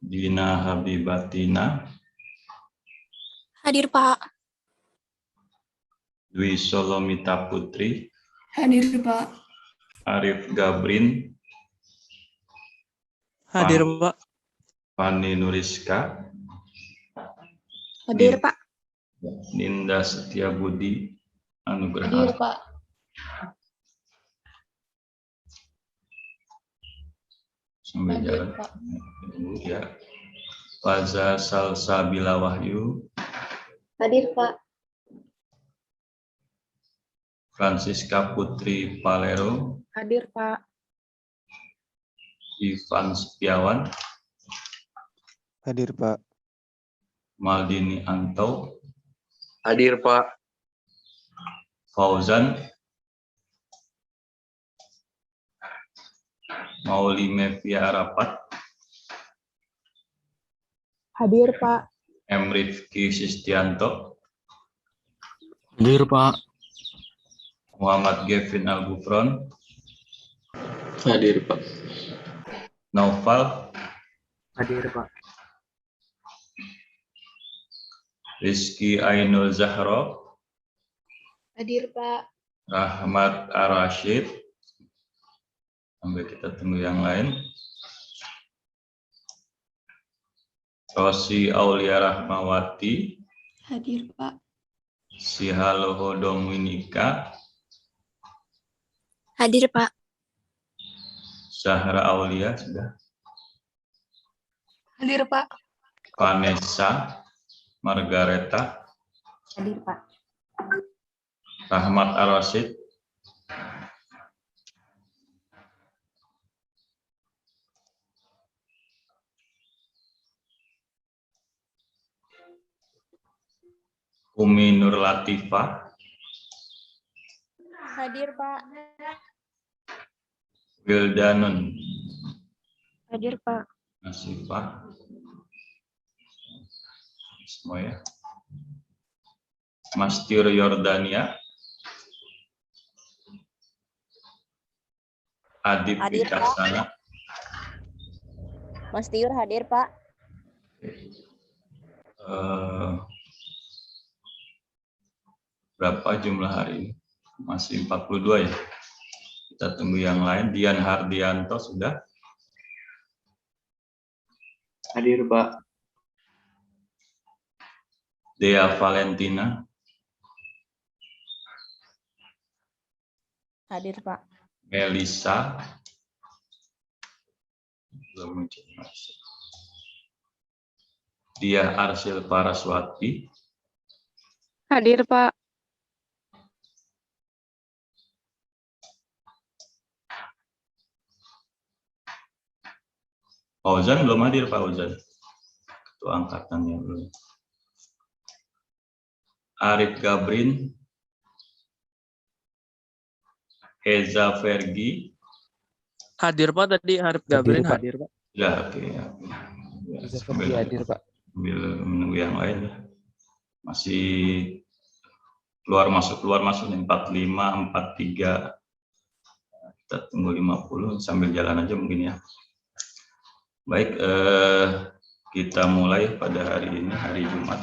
Dina Habibatina. Hadir, Pak. Dwi Solomita Putri. Hadir, Pak. Arif Gabrin. Hadir, Pak. Fani Nuriska. Hadir, Pak. Ninda Setiabudi Anugrah. Hadir, Pak. Sambil Hadir, jalan. Pak. Ya. Faza Salsabila Wahyu. Hadir, Pak. Francisca Putri Palero. Hadir, Pak. Ivan Setiawan. Hadir, Pak. Maldini Anto. Hadir, Pak. Fauzan. Mauli Mevia Arapat. Hadir, Pak. M. Rifki Sistianto. Hadir, Pak. Muhammad Gevin Al-Gufron. Hadir, Pak. Naufal. Hadir, Pak. Rizky Ainul Zahro. Hadir, Pak. Rahmat Ar-Rashid. Sampai kita tunggu yang lain. Rosi Aulia Rahmawati. Hadir, Pak. Sihaloho Dominika. Hadir, Pak. Zahra Aulia sudah. Hadir, Pak. Vanessa Margareta. Hadir, Pak. Rahmat Ar-Rashid. Umi Nur Latifah. Hadir, Pak. Wildanun Hadir, Pak. Nasifah. Semua ya. Mastir Yordania. Adib Hadir, Pak. Wicaksana. Mas Tiur hadir, Pak. Berapa jumlah hari ini? Masih 42 ya. Kita tunggu yang lain. Dian Hardianto sudah. Hadir, Pak. Dea Valentina. Hadir, Pak. Melisa. Belum muncul. Dia Arsil Paraswati. Hadir, Pak. Fauzan belum hadir, Pak Fauzan. Ketua angkatannya belum. Arif Gabrin. Eza Vergi. Hadir, Pak. Tadi Arif Gabrin hadir, Pak. Ya, oke. Ya. Hadir, Pak. Sambil menunggu yang lain. Ya. Masih keluar masuk nih, 45, 43. Kita tunggu 50 sambil jalan aja mungkin ya. Baik, kita mulai pada hari ini, hari Jumat,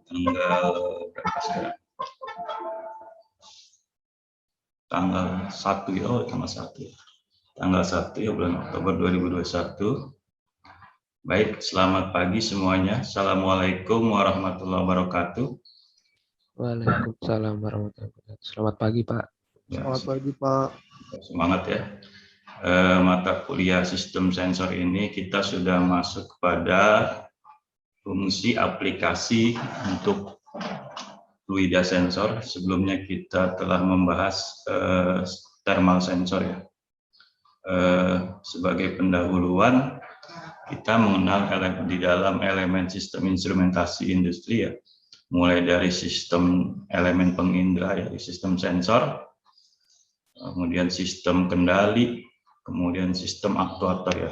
tanggal berapa sekarang? Tanggal 1 ya, tanggal 1. Tanggal 1 ya, bulan Oktober 2021. Baik, selamat pagi semuanya. Assalamualaikum warahmatullahi wabarakatuh. Waalaikumsalam warahmatullahi wabarakatuh. Selamat pagi, Pak. Ya, Selamat pagi, Pak. semangat ya. Mata kuliah sistem sensor ini kita sudah masuk kepada fungsi aplikasi untuk fluida sensor. Sebelumnya kita telah membahas thermal sensor ya. Sebagai pendahuluan, kita mengenal di dalam elemen sistem instrumentasi industri ya, mulai dari sistem elemen pengindra ya, sistem sensor, kemudian sistem kendali, kemudian sistem aktuator ya.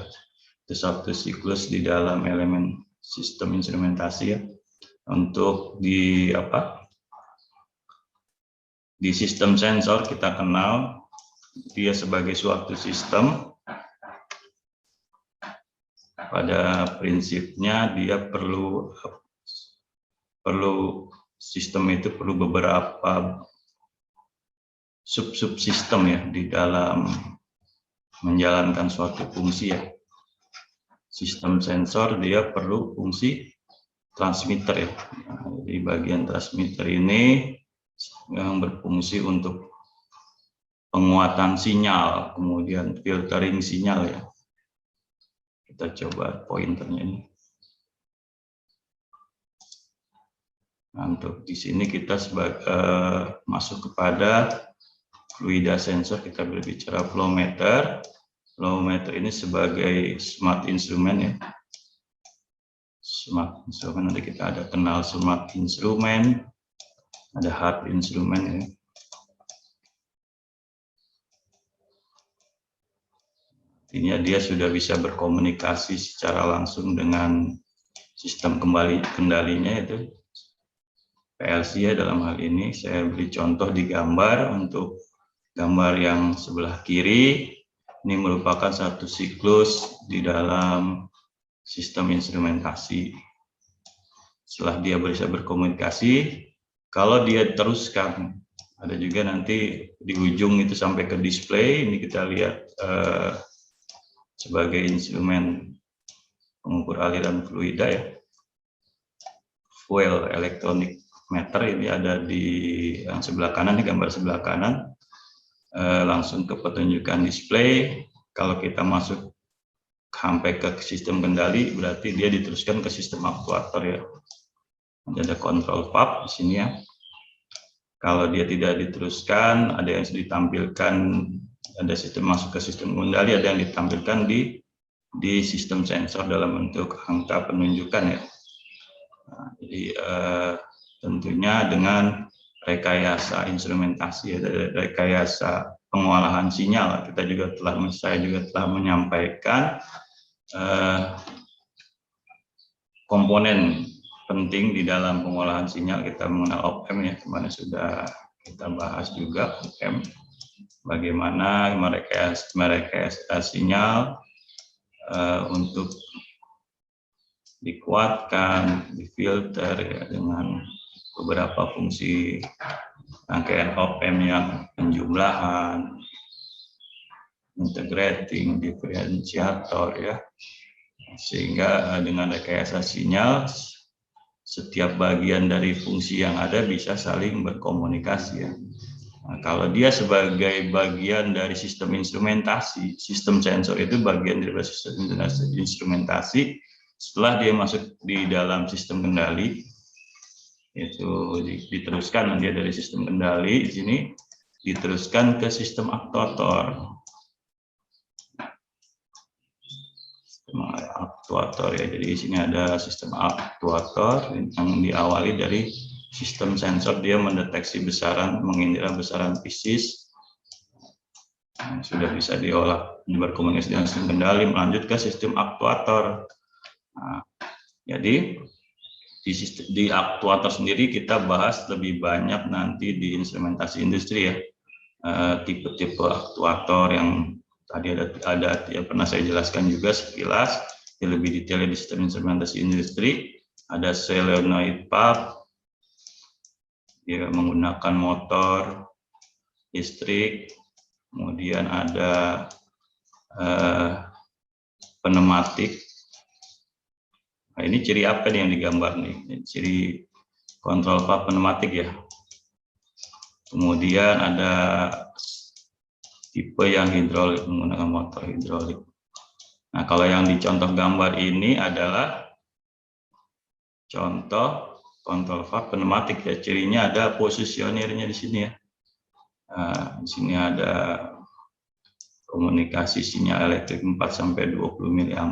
Itu satu siklus di dalam elemen sistem instrumentasi ya. Untuk di sistem sensor kita kenal dia sebagai suatu sistem. Pada prinsipnya dia perlu sistem itu perlu beberapa subsistem ya di dalam menjalankan suatu fungsi ya. Sistem sensor dia perlu fungsi transmitter ya. Di bagian transmitter ini yang berfungsi untuk penguatan sinyal, kemudian filtering sinyal ya. Kita coba pointernya ini. Nah, untuk di sini kita masuk kepada fluida sensor, kita berbicara flow meter. Flow meter ini sebagai smart instrument ya. Smart instrument, nanti kita ada kenal smart instrument, ada hard instrument ya. Artinya dia sudah bisa berkomunikasi secara langsung dengan sistem kendalinya, itu PLC ya. Dalam hal ini saya beri contoh di gambar. Untuk gambar yang sebelah kiri ini merupakan satu siklus di dalam sistem instrumentasi. Setelah dia bisa berkomunikasi, kalau dia teruskan, ada juga nanti di ujung itu sampai ke display. Ini kita lihat sebagai instrumen pengukur aliran fluida ya, fuel electronic meter. Ini ada di yang sebelah kanan, di gambar sebelah kanan, langsung ke pertunjukan display. Kalau kita masuk sampai ke sistem kendali, berarti dia diteruskan ke sistem aktuator ya. Ada control valve di sini ya. Kalau dia tidak diteruskan, ada yang ditampilkan, ada sistem masuk ke sistem kendali, ada yang ditampilkan di sistem sensor dalam bentuk angka penunjukan ya. Nah, jadi tentunya dengan rekayasa instrumentasi, rekayasa pengolahan sinyal, saya juga telah menyampaikan komponen penting di dalam pengolahan sinyal. Kita mengenal op-amp ya, kemarin sudah kita bahas juga op-amp. Bagaimana merekayasa sinyal untuk dikuatkan, difilter ya, dengan beberapa fungsi rangkaian op-amp yang penjumlahan, integrating, diferensiator ya. Sehingga dengan rekayasa sinyal, setiap bagian dari fungsi yang ada bisa saling berkomunikasi ya. Nah, kalau dia sebagai bagian dari sistem instrumentasi, sistem sensor itu bagian dari sistem instrumentasi. Setelah dia masuk di dalam sistem kendali, itu diteruskan dia dari sistem kendali di sini diteruskan ke sistem aktuator. Sistem aktuator ya. Jadi di sini ada sistem aktuator yang diawali dari sistem sensor. Dia mendeteksi besaran, mengindra besaran fisis, sudah bisa diolah, berkomunikasi dengan sistem kendali, melanjut ke sistem aktuator. Nah, jadi di aktuator sendiri kita bahas lebih banyak nanti di instrumentasi industri ya. Tipe-tipe aktuator yang tadi ada yang pernah saya jelaskan juga sekilas, yang lebih detailnya di sistem instrumentasi industri. Ada solenoid pump, dia menggunakan motor listrik, kemudian ada pneumatik. Nah, ini ciri apa nih yang digambar nih? Ciri kontrol pump pneumatik ya. Kemudian ada tipe yang hidrolik, menggunakan motor hidrolik. Nah, kalau yang dicontoh gambar ini adalah contoh kontrol valve pneumatik ya. Cirinya ada posisionernya di sini ya. Nah, di sini ada komunikasi sinyal elektrik 4 sampai 20 mA.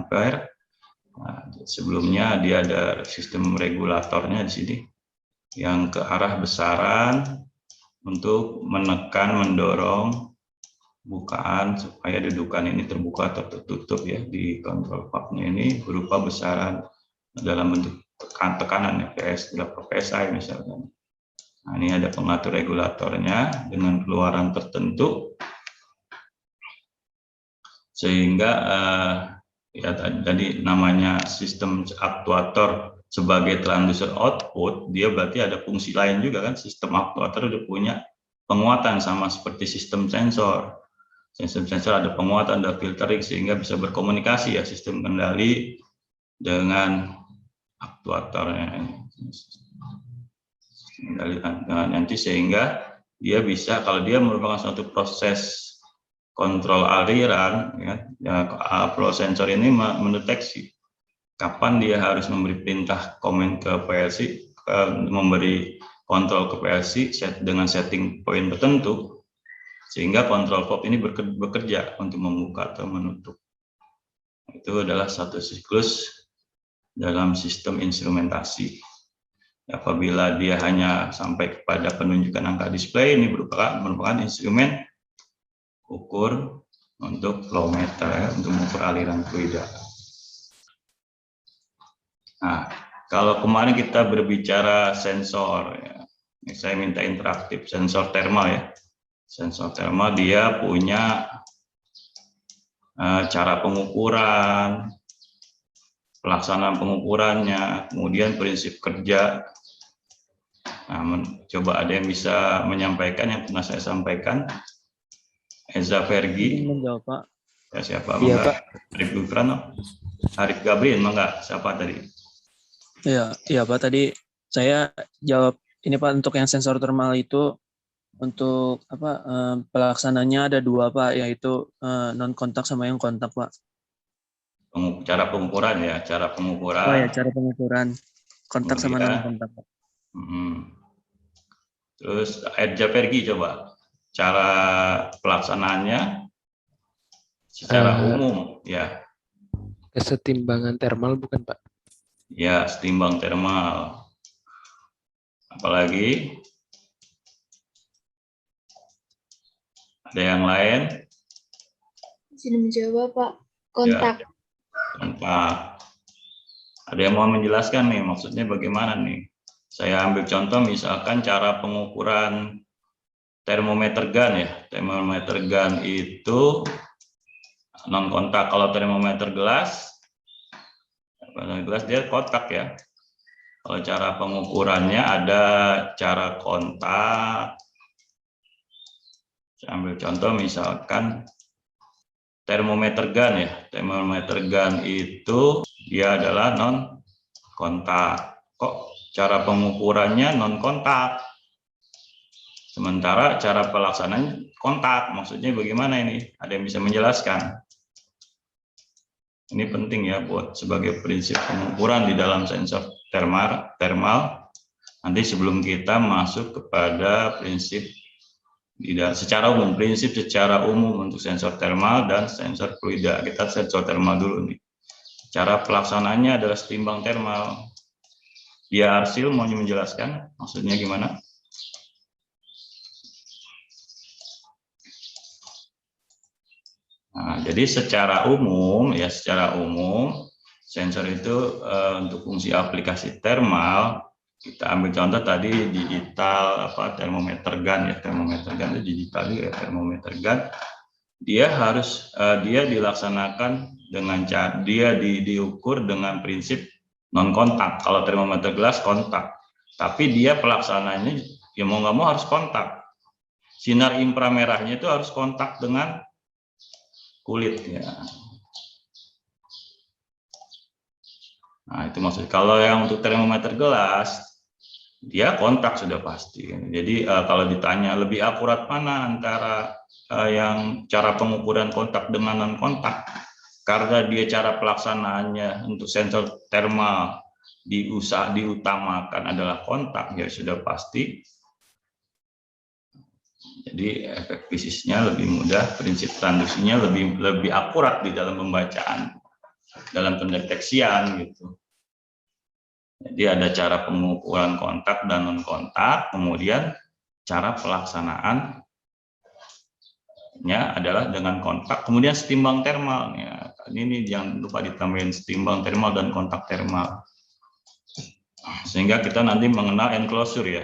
Nah, sebelumnya dia ada sistem regulatornya di sini yang ke arah besaran untuk menekan, mendorong bukaan supaya dudukan ini terbuka atau tertutup ya di kontrol valve-nya ini berupa besaran dalam bentuk tekanan ya, PS berapa PSI misalkan. Nah, ini ada pengatur regulatornya dengan keluaran tertentu sehingga ya tadi namanya sistem aktuator sebagai transducer output, dia berarti ada fungsi lain juga kan. Sistem aktuator udah punya penguatan sama seperti sistem sensor. Sistem sensor ada penguatan, ada filtering sehingga bisa berkomunikasi ya sistem kendali dengan aktuatornya ini. Kendali dengan nanti sehingga dia bisa, kalau dia merupakan suatu proses kontrol aliran ya, flow sensor ini mendeteksi kapan dia harus memberi perintah komen ke PLC, memberi kontrol ke PLC dengan setting point tertentu sehingga kontrol valve ini bekerja untuk membuka atau menutup. Itu adalah satu siklus dalam sistem instrumentasi. Apabila dia hanya sampai kepada penunjukan angka display, ini merupakan instrumen ukur untuk flow meter ya, untuk mengukur aliran fluida. Nah, kalau kemarin kita berbicara sensor, ya, ini saya minta interaktif, sensor thermal ya. Sensor thermal dia punya cara pengukuran, pelaksanaan pengukurannya, kemudian prinsip kerja. Nah, coba ada yang bisa menyampaikan yang pernah saya sampaikan? Eza Vergi. Menjawab, Pak. Ya, siapa? Iya, Pak. Arif Gufran, Arif Gabriel, enggak? Siapa tadi? Iya Pak, tadi saya jawab ini Pak, untuk yang sensor thermal itu untuk apa pelaksananya ada dua Pak, yaitu non kontak sama yang kontak Pak. Cara pengukuran ya, cara pengukuran. Oh ya, cara pengukuran kontak sama non kontak Pak. Terus Edja Pergi coba cara pelaksanaannya secara umum ya. Kesetimbangan thermal bukan Pak? Ya, setimbang thermal. Apalagi ada yang lain? Izin menjawab, Pak. Kontak. Ya, kontak. Ada yang mau menjelaskan nih, maksudnya bagaimana nih? Saya ambil contoh misalkan cara pengukuran termometer gun ya. Termometer gun itu non kontak. Kalau termometer gelas dia kontak ya. Kalau cara pengukurannya ada cara kontak. Saya ambil contoh misalkan termometer gun ya. Termometer gun itu dia adalah non kontak. Kok cara pengukurannya non kontak? Sementara cara pelaksanaan kontak. Maksudnya bagaimana ini? Ada yang bisa menjelaskan? Ini penting ya buat sebagai prinsip pengukuran di dalam sensor thermal. Nanti sebelum kita masuk kepada prinsip secara umum, prinsip secara umum untuk sensor thermal dan sensor fluida. Kita sensor thermal dulu nih. Cara pelaksanaannya adalah setimbang thermal. Dia Arsil mau menjelaskan maksudnya gimana? Nah, jadi secara umum sensor itu untuk fungsi aplikasi thermal, kita ambil contoh tadi digital termometer gun ya, termometer gun itu digital ya, termometer gun. Dia harus dia dilaksanakan dengan cara dia diukur dengan prinsip non kontak. Kalau termometer gelas kontak, tapi dia pelaksananya ya mau nggak mau harus kontak. Sinar inframerahnya itu harus kontak dengan kulit ya. Nah, itu maksud. Kalau yang untuk termometer gelas, dia kontak sudah pasti. Jadi kalau ditanya lebih akurat mana antara yang cara pengukuran kontak dengan non kontak, karena dia cara pelaksanaannya untuk sensor thermal diutamakan adalah kontak, ya sudah pasti. Jadi efek fisiknya lebih mudah, prinsip transduksinya lebih akurat di dalam pembacaan, dalam pendeteksian gitu. Jadi ada cara pengukuran kontak dan non kontak, kemudian cara pelaksanaannya adalah dengan kontak, kemudian setimbang thermal. Ya, ini jangan lupa ditambahin setimbang thermal dan kontak thermal, sehingga kita nanti mengenal enclosure ya.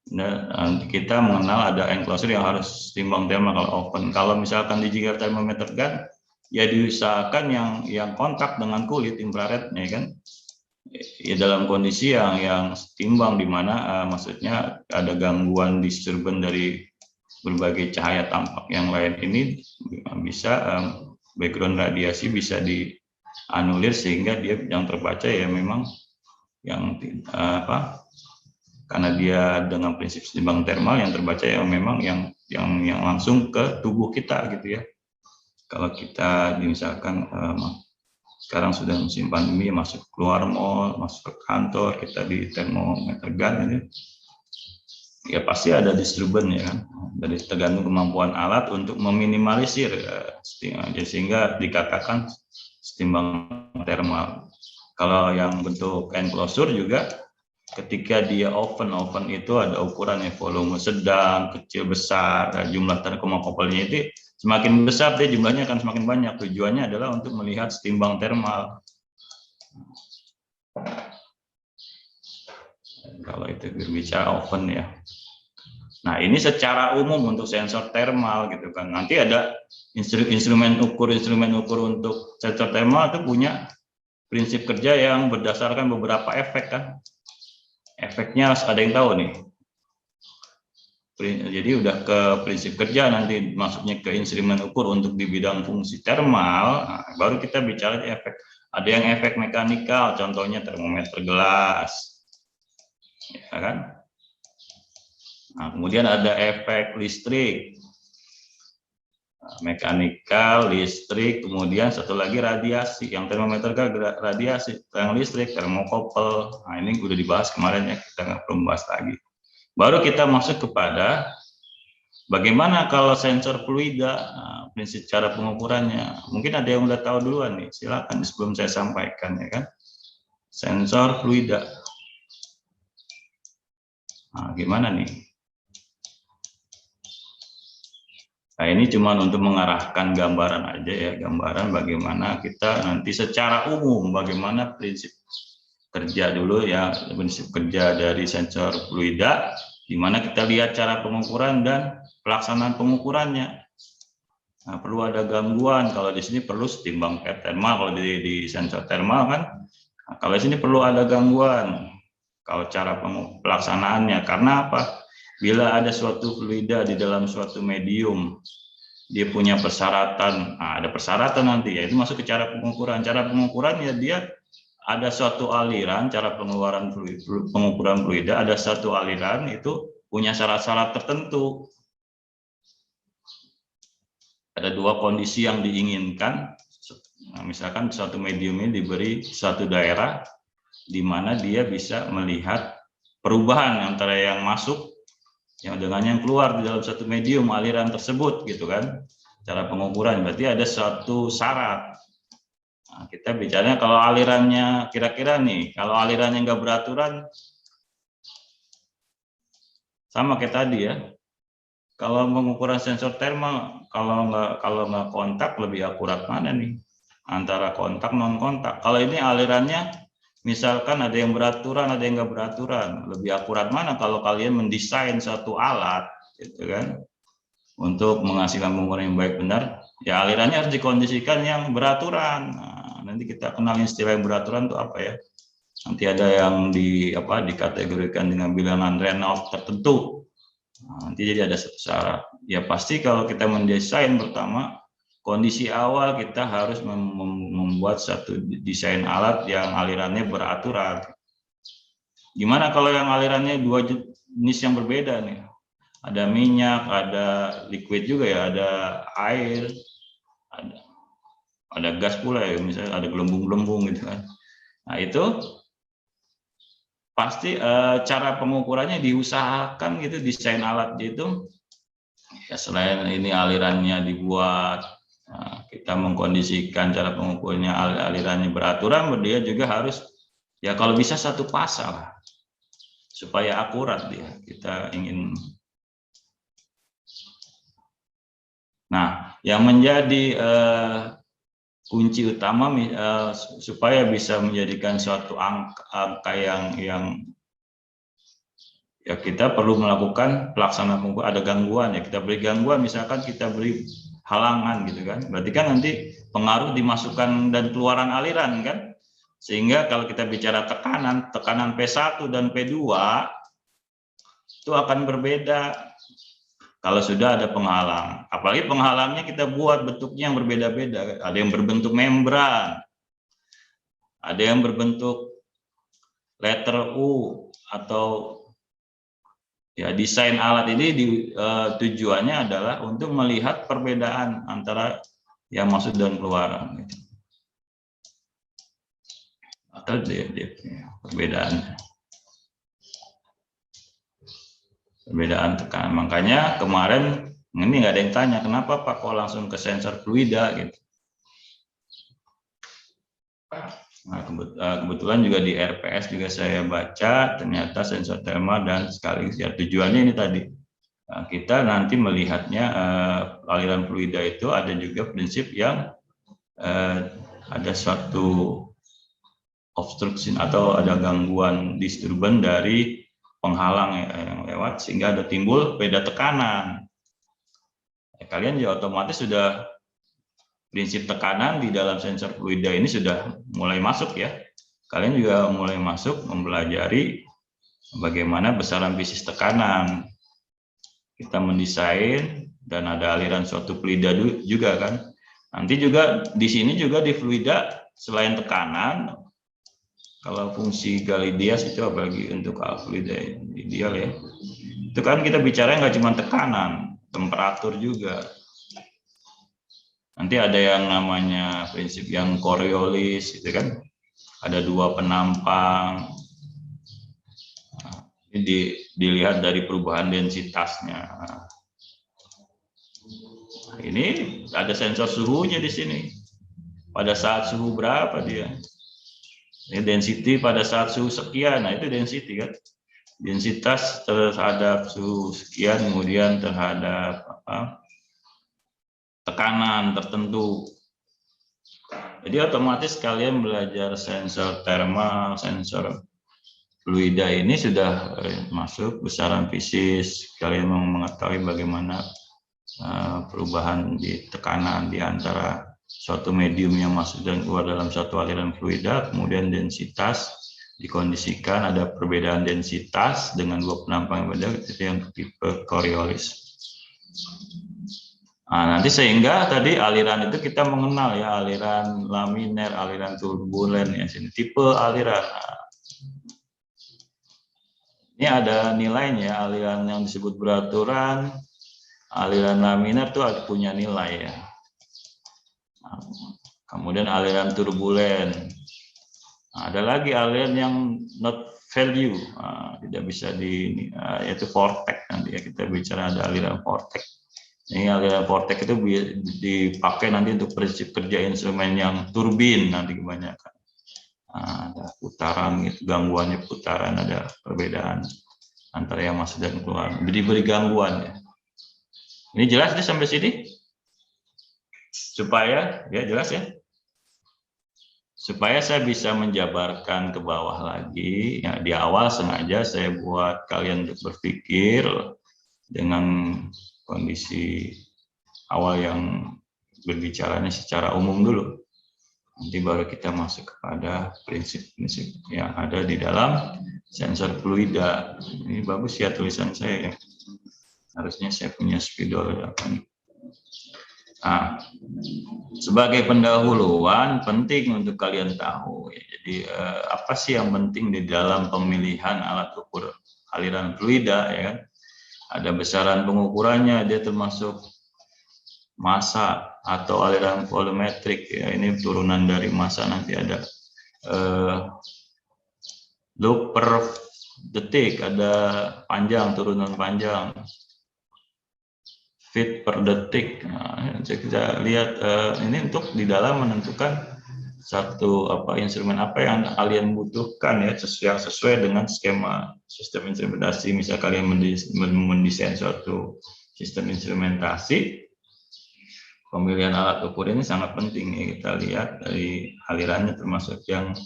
Nah, kita mengenal ada enclosure yang harus setimbang thermal kalau open. Kalau misalkan di digital thermometer gun, ya diusahakan yang kontak dengan kulit infrared, ya kan? Ya dalam kondisi yang setimbang, di mana maksudnya ada gangguan disturban dari berbagai cahaya tampak yang lain ini bisa background radiasi bisa dianulir sehingga dia yang terbaca ya memang yang karena dia dengan prinsip setimbang thermal yang terbaca ya memang yang langsung ke tubuh kita gitu ya. Kalau kita misalkan sekarang sudah musim pandemi, masuk keluar mall, masuk ke kantor, kita di termometer gun ini ya pasti ada disturban ya kan, dari tergantung kemampuan alat untuk meminimalisir sehingga dikatakan setimbang thermal. Kalau yang bentuk enclosure juga ketika dia open itu ada ukurannya, volume sedang, kecil, besar, jumlah termokopelnya itu semakin besar dia jumlahnya akan semakin banyak. Tujuannya adalah untuk melihat setimbang thermal. Kalau itu berbicara open ya. Nah ini secara umum untuk sensor thermal gitu kan. Nanti ada instrumen ukur untuk sensor thermal itu punya prinsip kerja yang berdasarkan beberapa efek kan. Efeknya ada yang tahu nih. Jadi udah ke prinsip kerja, nanti masuknya ke instrumen ukur untuk di bidang fungsi thermal, nah, baru kita bicara efek. Ada yang efek mekanikal, contohnya termometer gelas, ya kan? Nah, kemudian ada efek listrik, mekanikal, listrik, kemudian satu lagi radiasi. Yang termometer radiasi, yang listrik, termokopel. Nah ini udah dibahas kemarin ya, kita nggak perlu bahas lagi. Baru kita masuk kepada bagaimana kalau sensor fluida, nah, prinsip cara pengukurannya. Mungkin ada yang udah tahu duluan nih, silakan sebelum saya sampaikan ya kan. Sensor fluida. Nah, gimana nih? Nah, ini cuma untuk mengarahkan gambaran aja ya, gambaran bagaimana kita nanti secara umum bagaimana prinsip kerja dulu ya, prinsip kerja dari sensor fluida, di mana kita lihat cara pengukuran dan pelaksanaan pengukurannya. Nah, perlu ada gangguan, kalau di sini perlu setimbang thermal, kalau di sensor thermal kan, nah, kalau di sini perlu ada gangguan, kalau cara pelaksanaannya, karena apa? Bila ada suatu fluida di dalam suatu medium, dia punya persyaratan, nah, ada persyaratan nanti ya, itu masuk ke cara pengukuran. Cara pengukuran ya dia ada suatu aliran, cara pengukuran fluida, ada satu aliran itu punya syarat-syarat tertentu. Ada dua kondisi yang diinginkan. Nah, misalkan suatu medium ini diberi suatu daerah di mana dia bisa melihat perubahan antara yang masuk yang dengan yang keluar di dalam satu medium aliran tersebut gitu kan. Cara pengukuran berarti ada suatu syarat. Nah, kita bicaranya kalau alirannya kira-kira nih, kalau alirannya nggak beraturan, sama kayak tadi ya. Kalau pengukuran sensor thermal, kalau nggak kontak lebih akurat mana nih? antara kontak non kontak. Kalau ini alirannya misalkan ada yang beraturan, ada yang nggak beraturan. Lebih akurat mana kalau kalian mendesain satu alat, gitu kan, untuk menghasilkan pengukuran yang baik benar, ya alirannya harus dikondisikan yang beraturan. Nah, nanti kita kenal istilah yang beraturan itu apa ya. Nanti ada yang dikategorikan dengan bilangan Reynolds tertentu. Nah, nanti jadi ada satu syarat. Ya pasti kalau kita mendesain pertama, kondisi awal kita harus membuat satu desain alat yang alirannya beraturan. Gimana kalau yang alirannya dua jenis yang berbeda nih? Ada minyak, ada liquid juga ya, ada air, ada gas pula ya, misalnya ada gelembung-gelembung gitu kan. Nah itu pasti cara pengukurannya diusahakan gitu, desain alat itu. Ya selain ini alirannya dibuat, nah, kita mengkondisikan cara pengukurnya alirannya beraturan, dia juga harus ya kalau bisa satu pasal supaya akurat dia. Kita ingin. Nah, yang menjadi kunci utama supaya bisa menjadikan suatu angka yang ya kita perlu melakukan pelaksanaan pengukuran. Ada gangguan ya, kita beri gangguan, misalkan kita beri halangan gitu kan, berarti kan nanti pengaruh dimasukkan dan keluaran aliran kan, sehingga kalau kita bicara tekanan P1 dan P2 itu akan berbeda kalau sudah ada penghalang. Apalagi penghalangnya kita buat bentuknya yang berbeda-beda, ada yang berbentuk membran, ada yang berbentuk letter U, atau ya desain alat ini tujuannya adalah untuk melihat perbedaan antara yang masuk dan keluaran gitu. Atau perbedaan tekanan. Makanya kemarin ini nggak ada yang tanya kenapa Pak kok langsung ke sensor fluida gitu. Nah, kebetulan juga di RPS juga saya baca ternyata sensor termal dan sekaligus ya tujuannya ini tadi kita nanti melihatnya aliran fluida itu ada juga prinsip yang ada suatu obstruction atau ada gangguan disturban dari penghalang yang lewat sehingga ada timbul beda tekanan. Kalian ya otomatis sudah prinsip tekanan di dalam sensor fluida ini sudah mulai masuk ya. Kalian juga mulai masuk mempelajari bagaimana besaran basis tekanan. Kita mendesain dan ada aliran suatu fluida juga kan. Nanti juga di sini juga di fluida selain tekanan, kalau fungsi Galidias itu apalagi untuk fluida ideal ya. Itu kan kita bicara nggak cuma tekanan, temperatur juga. Nanti ada yang namanya prinsip yang Coriolis, itu kan ada dua penampang. Nah, ini dilihat dari perubahan densitasnya. Nah, ini ada sensor suhunya di sini. Pada saat suhu berapa dia? Ini density pada saat suhu sekian. Nah itu density kan. Densitas terhadap suhu sekian, kemudian terhadap tekanan tertentu. Jadi otomatis kalian belajar sensor thermal, sensor fluida ini sudah masuk besaran fisis. Kalian mau mengetahui bagaimana perubahan di tekanan di antara suatu medium yang masuk dan keluar dalam suatu aliran fluida, kemudian densitas dikondisikan, ada perbedaan densitas dengan dua penampang yang berbeda, itu yang tipe Coriolis. Nah, nanti sehingga tadi aliran itu kita mengenal ya, aliran laminer, aliran turbulen ya, sini tipe aliran. Ini ada nilainya, aliran yang disebut beraturan, aliran laminer itu punya nilai ya. Nah, kemudian aliran turbulen. Nah, ada lagi aliran yang not value, tidak bisa yaitu vortex. Nanti ya kita bicara ada aliran vortex. Ini aliran vortex itu dipakai nanti untuk prinsip kerja instrumen yang turbin nanti kebanyakan. Nah, ada putaran, gitu, gangguannya putaran, ada perbedaan antara yang masuk dan keluar. Diberi gangguan ya. Ini jelas deh sampai sini? Supaya ya jelas ya. supaya saya bisa menjabarkan ke bawah lagi, ya di awal sengaja saya buat kalian untuk berpikir dengan kondisi awal yang berbicaranya secara umum dulu. Nanti baru kita masuk kepada prinsip-prinsip yang ada di dalam sensor fluida. Ini bagus ya tulisan saya ya. Harusnya saya punya spidol. Nah, sebagai pendahuluan penting untuk kalian tahu. Ya. Jadi apa sih yang penting di dalam pemilihan alat ukur aliran fluida ya kan? Ada besaran pengukurannya, dia termasuk massa atau aliran volumetrik ya, ini turunan dari massa, nanti ada loop per detik, ada panjang, turunan panjang, feet per detik. Nah, kita lihat ini untuk di dalam menentukan satu instrumen apa yang kalian butuhkan ya, sesuai dengan skema sistem instrumentasi. Misal kalian mendesain suatu sistem instrumentasi, pemilihan alat ukur ini sangat penting ya. Kita lihat dari alirannya, termasuk yang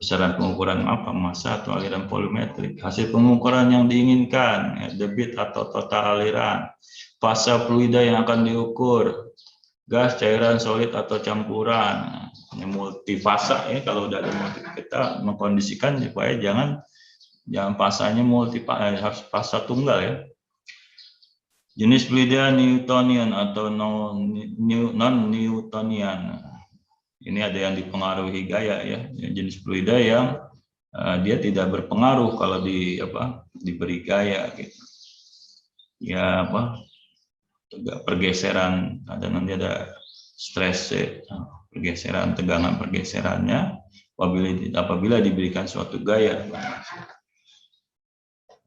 besaran pengukuran massa atau aliran volumetrik, hasil pengukuran yang diinginkan, ya, debit atau total aliran, fase fluida yang akan diukur, gas, cairan, solid atau campuran, ini multifase ya. Kalau udah ada multi, kita mengkondisikan supaya jangan fasanya harus fase tunggal ya. Jenis fluida Newtonian atau non-Newtonian. Ini ada yang dipengaruhi gaya ya. Jenis fluida yang dia tidak berpengaruh kalau diberi gaya gitu. Ya pergeseran, nanti ada stres, pergeseran, tegangan pergeserannya apabila diberikan suatu gaya.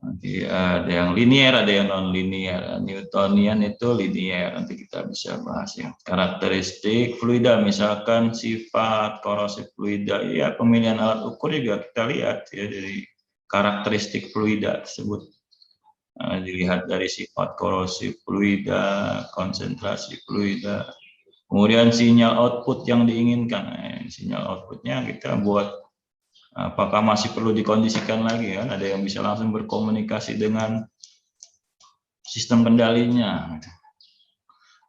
Nanti ada yang linier, ada yang non-linier. Newtonian itu linier, nanti kita bisa bahas ya. Karakteristik fluida, misalkan sifat korosif fluida, ya pemilihan alat ukur juga kita lihat ya dari karakteristik fluida tersebut. Dilihat dari sifat korosif fluida, konsentrasi fluida, kemudian sinyal output yang diinginkan. Sinyal outputnya kita buat apakah masih perlu dikondisikan lagi kan? Ada yang bisa langsung berkomunikasi dengan sistem kendalinya.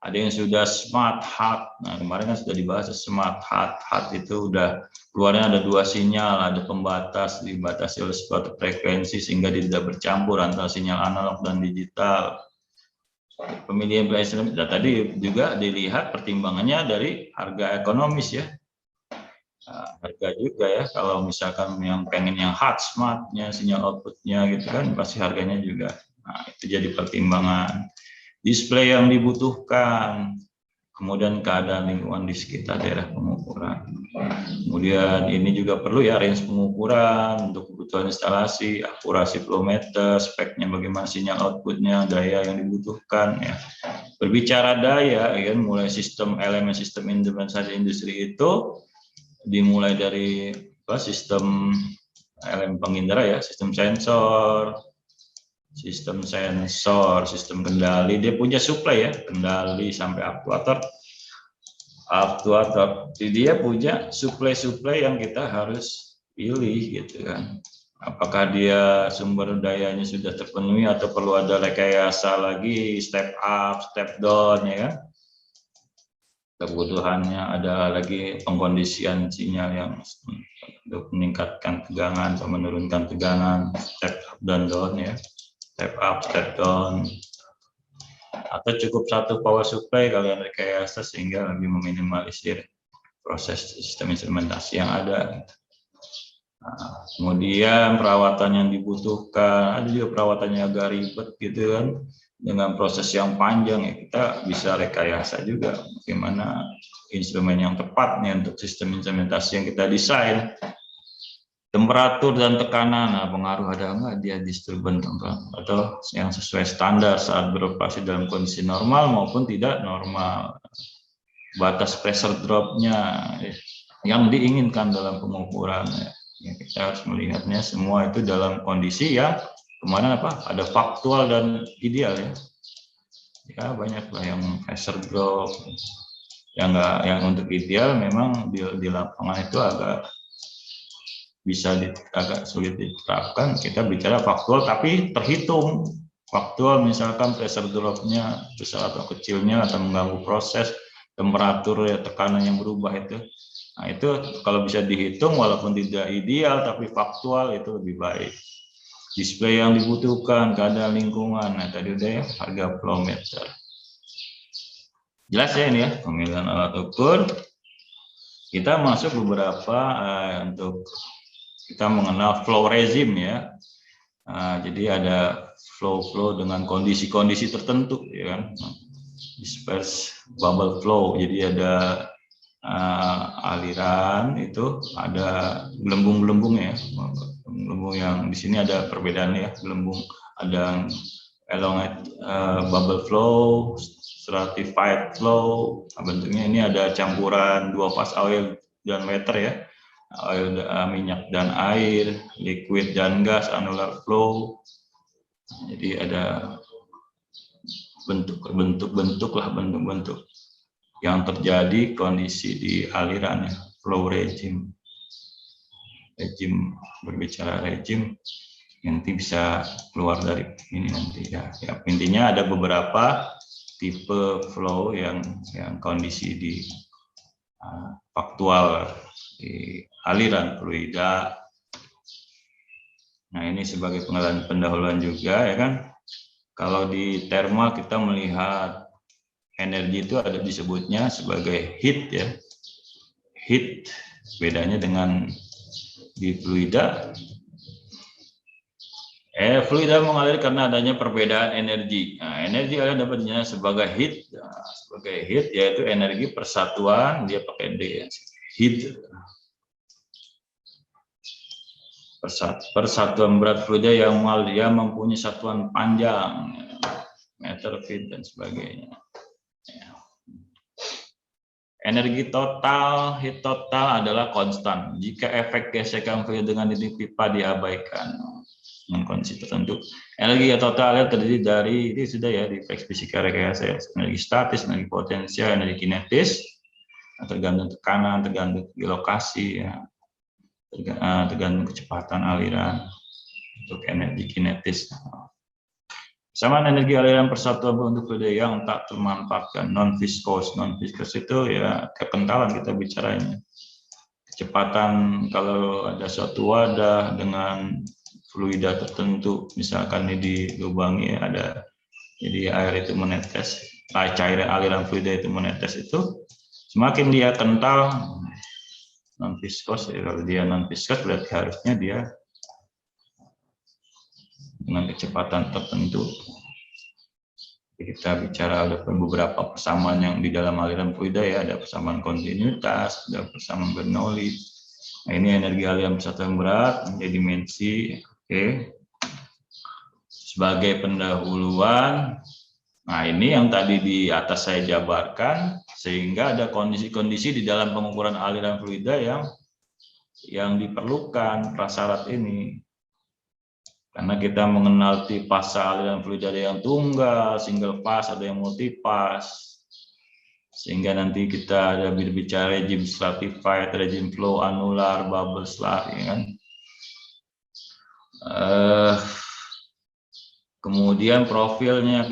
Ada yang sudah smart HAT. Nah, kemarin kan sudah dibahas smart HAT. HAT itu udah keluarnya ada 2 sinyal, ada pembatas, dibatasi oleh suatu frekuensi sehingga tidak bercampur antara sinyal analog dan digital. Pemilihan instrumen tadi juga dilihat pertimbangannya dari harga ekonomis ya. Harga juga ya, kalau misalkan yang pengen yang hard smartnya, sinyal outputnya gitu kan, pasti harganya juga. Nah, itu jadi pertimbangan. Display yang dibutuhkan, kemudian keadaan lingkungan di sekitar daerah pengukuran. Kemudian ini juga perlu ya range pengukuran untuk kebutuhan instalasi, akurasi flow meter, speknya bagaimana, sinyal outputnya, daya yang dibutuhkan ya. Berbicara daya ya, mulai elemen sistem instrumentasi industri itu dimulai dari sistem elemen pengindra ya, sistem sensor, sistem kendali, dia punya supply ya, kendali sampai aktuator. Jadi dia punya supply yang kita harus pilih gitu kan. Apakah dia sumber dayanya sudah terpenuhi atau perlu ada rekayasa lagi, step up, step down ya kan. Kebutuhannya ada lagi pengkondisian sinyal yang untuk meningkatkan tegangan atau menurunkan tegangan, step up dan down ya, step up, step down, atau cukup satu power supply kalian rekayasa sehingga lebih meminimalisir proses sistem instrumentasi yang ada. Nah, kemudian perawatan yang dibutuhkan, ada juga perawatannya agak ribet gitu kan, dengan proses yang panjang ya, kita bisa rekayasa juga bagaimana instrumen yang tepat nih untuk sistem instrumentasi yang kita desain. Temperatur dan tekanan, nah pengaruh ada nggak dia disturban atau yang sesuai standar saat beroperasi dalam kondisi normal maupun tidak normal. Batas pressure drop-nya yang diinginkan dalam pengukuran ya, kita harus melihatnya semua itu dalam kondisi yang kemarin ada faktual dan ideal ya. Ya banyak lah yang pressure drop, yang untuk ideal memang di lapangan itu agak sulit diterapkan. Kita bicara faktual tapi terhitung. Faktual misalkan pressure drop-nya besar atau kecilnya atau mengganggu proses, temperatur ya, tekanan yang berubah itu. Nah, itu kalau bisa dihitung walaupun tidak ideal tapi faktual itu lebih baik. Display yang dibutuhkan, keadaan lingkungan. Nah, tadi udah ya, harga flow meter. Jelas ya ini ya, pemilihan alat ukur. Kita masuk beberapa untuk kita mengenal flow regime ya. Jadi ada flow dengan kondisi-kondisi tertentu ya kan. Disperse bubble flow. Jadi ada aliran itu ada gelembung-gelembung ya. Gelembung yang di sini ada perbedaannya ya. Gelembung ada elongate bubble flow, stratified flow. Bentuknya ini ada campuran 2 fase oil dan water ya. Oil, minyak dan air, liquid dan gas, annular flow. Jadi ada bentuk-bentuk yang terjadi kondisi di aliran ya, flow regime. Berbicara regime nanti bisa keluar dari ini nanti ya. Intinya ada beberapa tipe flow yang kondisi di faktual di aliran fluida. Nah, ini sebagai pendahuluan juga ya kan. Kalau di thermal kita melihat energi itu ada disebutnya sebagai heat ya. Heat bedanya dengan di fluida. Fluida mengalir karena adanya perbedaan energi. Nah, energi aliran dapat dinyatakan sebagai heat. Nah, sebagai heat yaitu energi persatuan, dia pakai D ya. Heat. Persatuan berat fluida yang dia mempunyai satuan panjang, meter, feet dan sebagainya. Energi total, heat total adalah konstan jika efek gesekan fluida dengan titik pipa diabaikan dengan kondisi tertentu. Energi total terdiri dari ini sudah ya di teks fisika rekayasa, energi statis, energi potensial, energi kinetis, tergantung tekanan, tergantung lokasi ya. Tergantung kecepatan aliran untuk energi kinetis. Samaan energi aliran persatuan untuk fluida yang tak termanfaatkan, non viscous itu ya kekentalan kita bicaranya. Kecepatan kalau ada suatu wadah dengan fluida tertentu, misalkan ini dilubangi ada, jadi air itu menetes, cairan aliran fluida itu menetes itu, semakin dia kental non viskos ya. Kalau dia non viskos berarti harusnya dia dengan kecepatan tertentu. Kita bicara ada beberapa persamaan yang di dalam aliran fluida ya, ada persamaan kontinuitas, ada persamaan Bernoulli. Nah, ini energi aliran persatuan berat menjadi dimensi. Oke. Sebagai pendahuluan, nah ini yang tadi di atas saya jabarkan, sehingga ada kondisi-kondisi di dalam pengukuran aliran fluida yang diperlukan prasyarat ini. Karena kita mengenal tipe aliran fluida, ada yang tunggal, single pass, ada yang multi pass. Sehingga nanti kita ada berbicara regime stratified, regime flow annular, bubble slug, ya kan. Kemudian profilnya yang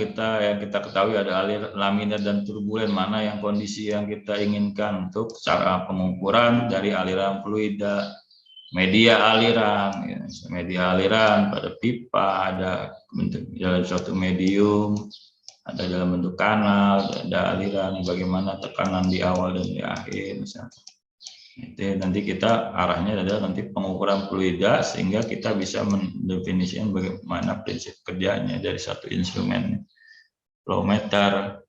kita ketahui ada aliran laminar dan turbulen, mana yang kondisi yang kita inginkan untuk cara pengukuran dari aliran fluida. Media aliran pada pipa, ada bentuk dalam suatu medium, ada dalam bentuk kanal, ada aliran, bagaimana tekanan di awal dan di akhir misalnya. Itu nanti kita arahnya adalah nanti pengukuran fluida, sehingga kita bisa mendefinisikan bagaimana prinsip kerjanya dari satu instrumen flow meter.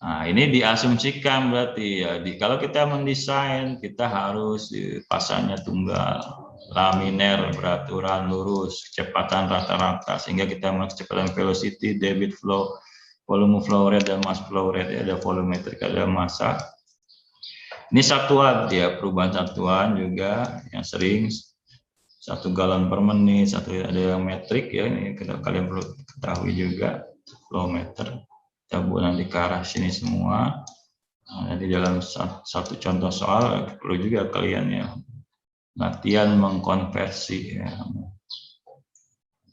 Nah, ini diasumsikan berarti ya, kalau kita mendesain kita harus pasangnya tunggal, laminer, beraturan lurus, kecepatan rata-rata, sehingga kita menggunakan kecepatan velocity, debit flow, volume flow rate dan mass flow rate, ada volumetrik, ada massa. Ini satuan ya, perubahan satuan juga yang sering 1 galon per menit, ada yang metrik ya, ini kalian perlu ketahui juga flow meter. Kita buat nanti ke arah sini semua. Nah, di dalam satu contoh soal perlu juga kalian ya latihan mengkonversi ya.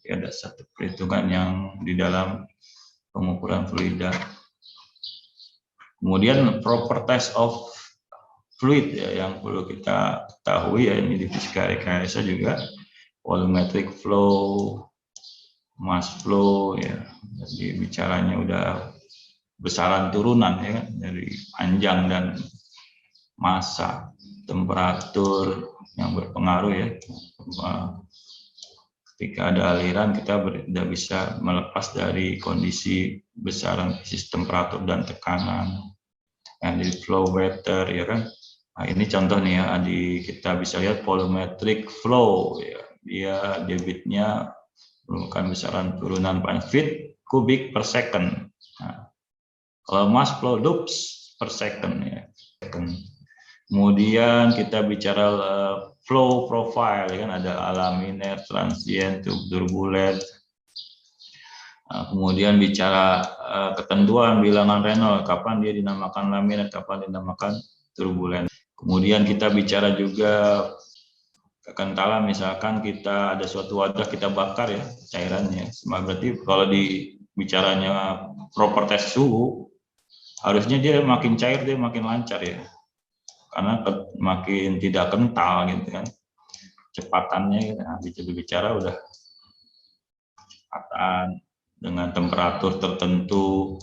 Ada satu perhitungan yang di dalam pengukuran fluida. Kemudian properties of fluid ya, yang perlu kita ketahui ya, ini di fisika rekayasa juga, volumetric flow, mass flow ya. Jadi bicaranya udah besaran turunan ya, dari panjang dan massa, temperatur yang berpengaruh ya. Ketika ada aliran kita tidak bisa melepas dari kondisi besaran sistem temperatur dan tekanan. And the flow vector ya kan. Nah, ini contoh nih ya, kita bisa lihat volumetric flow ya. Dia debitnya merupakan besaran turunan feet kubik per second. Nah, kalau mass flow loops per second ya. Kemudian kita bicara flow profile ya kan, ada laminar, transient, turbulent. Nah, kemudian bicara ketentuan bilangan Reynolds, kapan dia dinamakan laminar, kapan dinamakan turbulent. Kemudian kita bicara juga kekentalan, misalkan kita ada suatu wadah kita bakar ya cairannya. Berarti kalau bicaranya properties suhu, harusnya dia makin cair dia makin lancar ya. Karena makin tidak kental gitu kan, kecepatannya nah, bicara udah kecepatan dengan temperatur tertentu,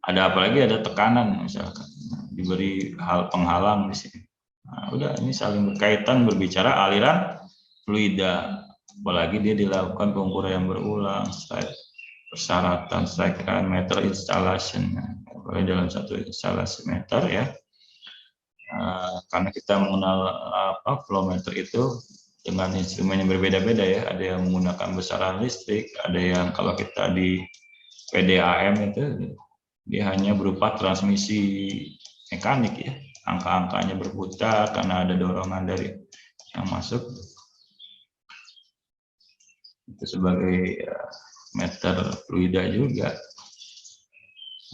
ada apalagi ada tekanan misalkan diberi hal penghalang di sini. Nah, udah ini saling berkaitan berbicara aliran fluida, apalagi dia dilakukan pengukuran yang berulang, persyaratan strike meter installation, nah, dalam satu instalasi meter ya. Karena kita mengenal flow meter itu dengan instrumen yang berbeda-beda ya, ada yang menggunakan besaran listrik, ada yang kalau kita di PDAM itu dia hanya berupa transmisi mekanik ya, angka-angkanya berputar karena ada dorongan dari yang masuk, itu sebagai meter fluida juga.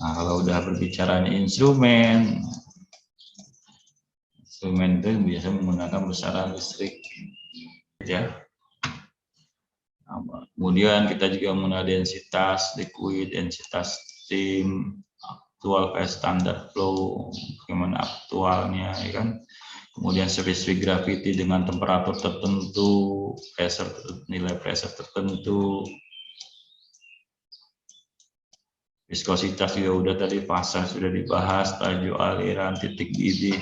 Nah, kalau udah berbicara instrumen itu biasa menggunakan besaran listrik ya. Kemudian kita juga mengenal densitas liquid, densitas steam, aktual phase standard flow, bagaimana aktualnya ya kan. Kemudian specific gravity dengan temperatur tertentu, nilai pressure tertentu. Viskositas juga udah tadi, fasa sudah dibahas, laju aliran, titik didih.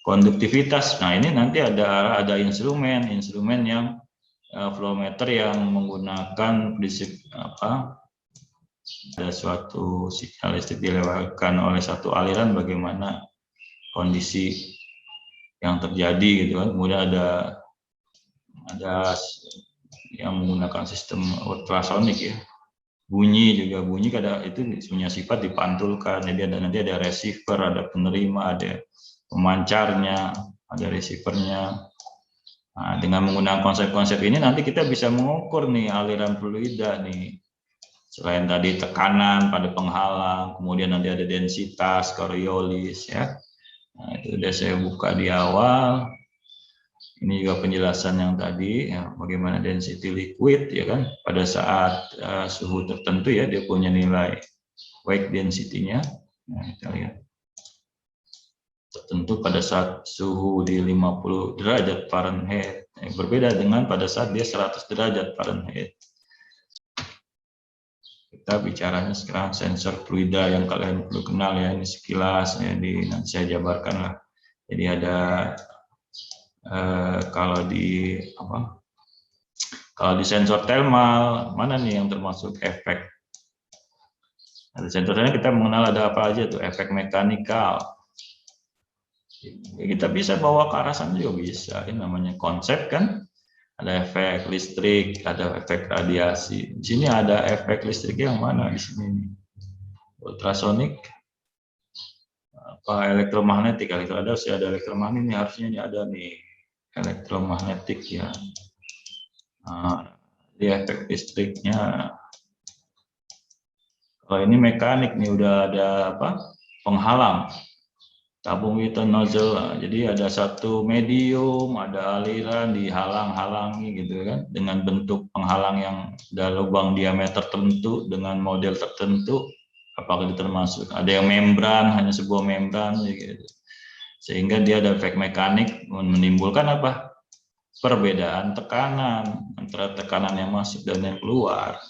Konduktivitas, nah ini nanti ada instrumen yang flow meter yang menggunakan prinsip ada suatu sinyal listrik dilewatkan oleh satu aliran, bagaimana kondisi yang terjadi gitu kan. Kemudian ada yang menggunakan sistem ultrasonik ya, bunyi kada itu punya sifat dipantulkan, jadi nanti ada receiver, ada penerima, ada pemancarnya, ada receivernya. Nah, dengan menggunakan konsep-konsep ini nanti kita bisa mengukur nih aliran fluida nih. Selain tadi tekanan pada penghalang, kemudian nanti ada densitas, Coriolis ya. Nah, itu sudah saya buka di awal. Ini juga penjelasan yang tadi ya, bagaimana density liquid ya kan. Pada saat suhu tertentu ya dia punya nilai wake density-nya. Nah, kita lihat. Tertentu pada saat suhu di 50 derajat Fahrenheit, berbeda dengan pada saat dia 100 derajat Fahrenheit. Kita bicaranya sekarang sensor fluida yang kalian perlu kenal ya, ini sekilas ya, nanti saya jabarkan lah. Jadi ada kalau di sensor thermal mana nih yang termasuk efek? Ada sensornya kita mengenal ada apa aja tuh, efek mekanikal. Kita bisa bawa ke arah sana juga bisa, ini namanya konsep kan. Ada efek listrik, ada efek radiasi. Di sini ada efek listrik yang mana di sini nih? Ultrasonik, elektromagnetik. Kalau ada elektromagnetik ini harusnya ini ada nih elektromagnetik ya. Nah, di efek listriknya. Kalau ini mekanik nih udah ada penghalang. tabung itu nozzle. Jadi ada satu medium, ada aliran dihalang-halangi gitu kan, dengan bentuk penghalang yang ada lubang diameter tertentu dengan model tertentu. Apakah itu termasuk ada yang membran, hanya sebuah membran gitu. Sehingga dia ada efek mekanik menimbulkan apa? Perbedaan tekanan antara tekanan yang masuk dan yang keluar.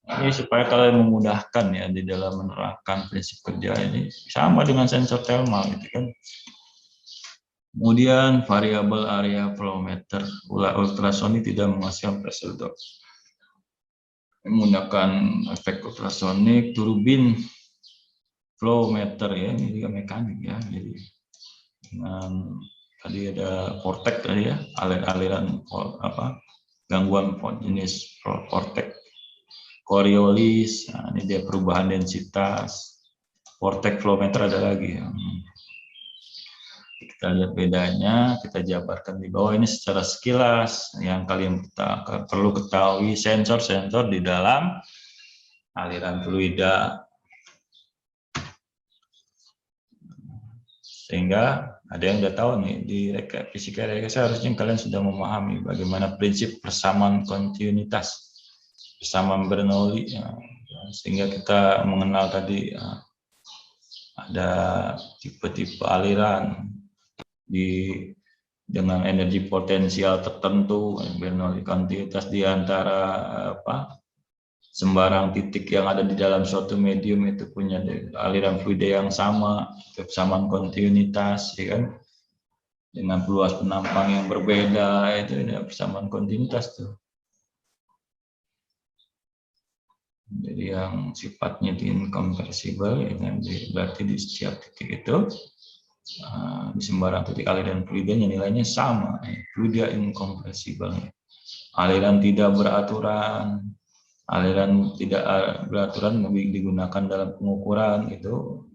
Ini supaya kalian memudahkan ya di dalam menerapkan prinsip kerja ini, sama dengan sensor thermal gitu kan. Kemudian variabel area flow meter, ultrasonik tidak menghasilkan pressure drop. Menggunakan efek ultrasonik, turbin flow meter ya, ini juga mekanik ya. Jadi dengan tadi ada vortex tadi ya, aliran apa? Gangguan jenis vortex. Coriolis, nah ini dia perubahan densitas. Vortex flow meter ada lagi ya. Kita lihat bedanya, kita jabarkan di bawah ini secara sekilas. Yang kalian perlu ketahui sensor-sensor di dalam aliran fluida. Sehingga ada yang udah tahu nih di fisika rekayasa harusnya kalian sudah memahami bagaimana prinsip persamaan kontinuitas. Persamaan Bernoulli ya. Sehingga kita mengenal tadi ya, ada tipe-tipe aliran dengan energi potensial tertentu. Bernoulli kontinuitas di antara sembarang titik yang ada di dalam suatu medium itu punya aliran fluida yang sama, persamaan kontinuitas ya kan, dengan luas penampang yang berbeda, itu ada persamaan kontinuitas tuh. Jadi yang sifatnya inkomprensibel ya, berarti di setiap titik itu di sembarang titik aliran fluidanya nilainya sama, fluida inkomprensibel. Aliran tidak beraturan, aliran tidak beraturan digunakan dalam pengukuran itu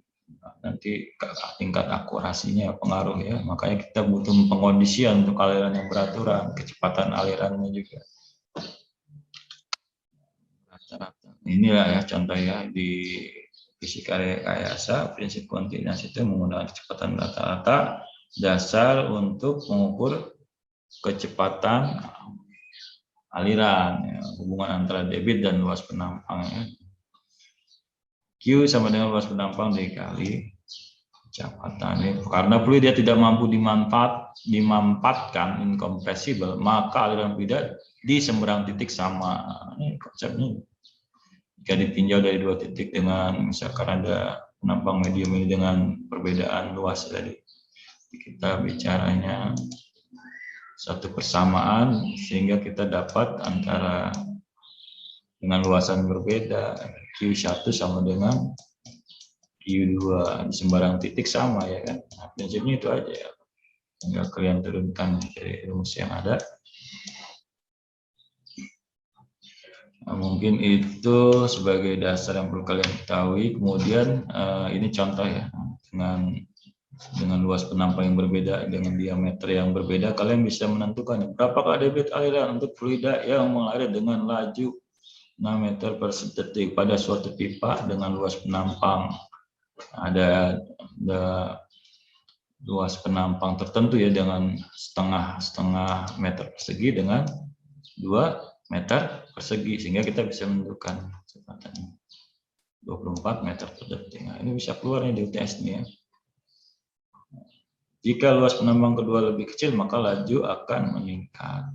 nanti tingkat akurasinya pengaruh ya. Makanya kita butuh pengkondisian untuk aliran yang beraturan, kecepatan alirannya juga. Inilah ya contoh ya di fisika rekayasa, prinsip kontinuitas itu menggunakan kecepatan rata-rata dasar untuk mengukur kecepatan aliran, ya, hubungan antara debit dan luas penampang. Ya. Q sama dengan luas penampang dikali kecepatan. Ya. Karena fluida tidak mampu dimanfaatkan inkompresibel, maka aliran fluida di sembarang titik sama. Ini konsepnya. Jika ditinjau dari dua titik dengan misalkan ada penampang medium ini dengan perbedaan luas tadi, kita bicaranya satu persamaan sehingga kita dapat antara dengan luasan berbeda Q1 sama dengan Q2 di sembarang titik sama ya kan. Nah, prinsipnya itu aja ya. Tinggal kalian turunkan dari rumus yang ada. Nah, mungkin itu sebagai dasar yang perlu kalian ketahui. Kemudian ini contoh ya, dengan luas penampang yang berbeda, dengan diameter yang berbeda, kalian bisa menentukan berapakah debit aliran untuk fluida yang mengalir dengan laju 6 meter per detik pada suatu pipa dengan luas penampang. Ada luas penampang tertentu ya dengan setengah meter persegi dengan 2 meter persegi, sehingga kita bisa menentukan kecepatannya 24 meter per detik. Nah, ini bisa keluar nih di UTS nih ya. Jika luas penambang kedua lebih kecil, maka laju akan meningkat.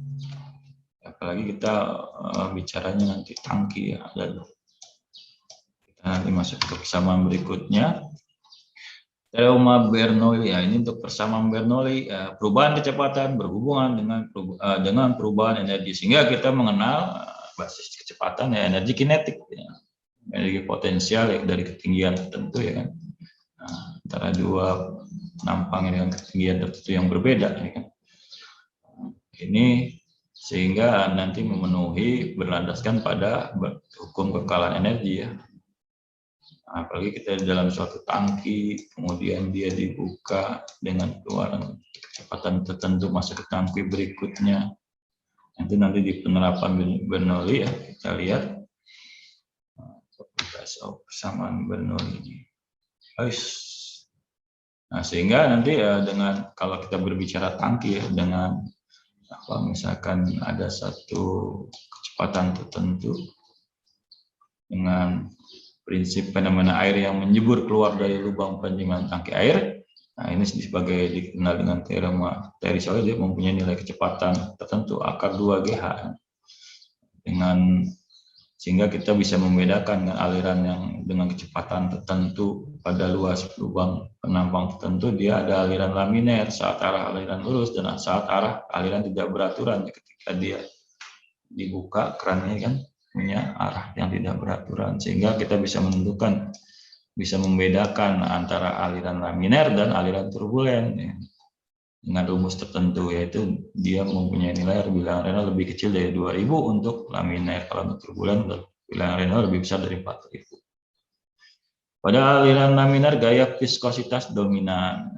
Apalagi kita bicaranya nanti tangki ya. Dan kita nanti masuk ke persamaan berikutnya. Teorema Bernoulli ya, ini untuk persamaan Bernoulli, perubahan kecepatan berhubungan dengan perubahan energi, sehingga kita mengenal basis kecepatan ya energi kinetik, ya. Energi potensial ya, dari ketinggian tertentu ya kan. Nah, antara dua penampang dengan ketinggian tertentu yang berbeda ya kan. Ini sehingga nanti memenuhi berlandaskan pada hukum kekalahan energi ya. Apalagi kita di dalam suatu tangki, kemudian dia dibuka dengan keluaran kecepatan tertentu masuk ke tangki berikutnya. Nanti di penerapan Bernoulli ya, kita lihat persamaan Bernoulli ini. Nah, sehingga nanti dengan kalau kita berbicara tangki ya, dengan misalkan ada satu kecepatan tertentu dengan prinsip fenomena air yang menjebur keluar dari lubang penyimpanan tangki air. Nah, ini sebagai dikenal dengan teorema Terisol, dia mempunyai nilai kecepatan tertentu akar 2GH. Sehingga kita bisa membedakan dengan aliran yang dengan kecepatan tertentu pada luas lubang penampang tertentu, dia ada aliran laminer saat arah aliran lurus dan saat arah aliran tidak beraturan. Ketika dia dibuka kerannya kan punya arah yang tidak beraturan, sehingga kita bisa menentukan, bisa membedakan antara aliran laminer dan aliran turbulen ya, dengan rumus tertentu, yaitu dia mempunyai nilai bilangan Reynolds lebih kecil dari 2000 untuk laminer. Kalau untuk turbulen bilangan Reynolds lebih besar dari 4000. Pada aliran laminer gaya viskositas dominan.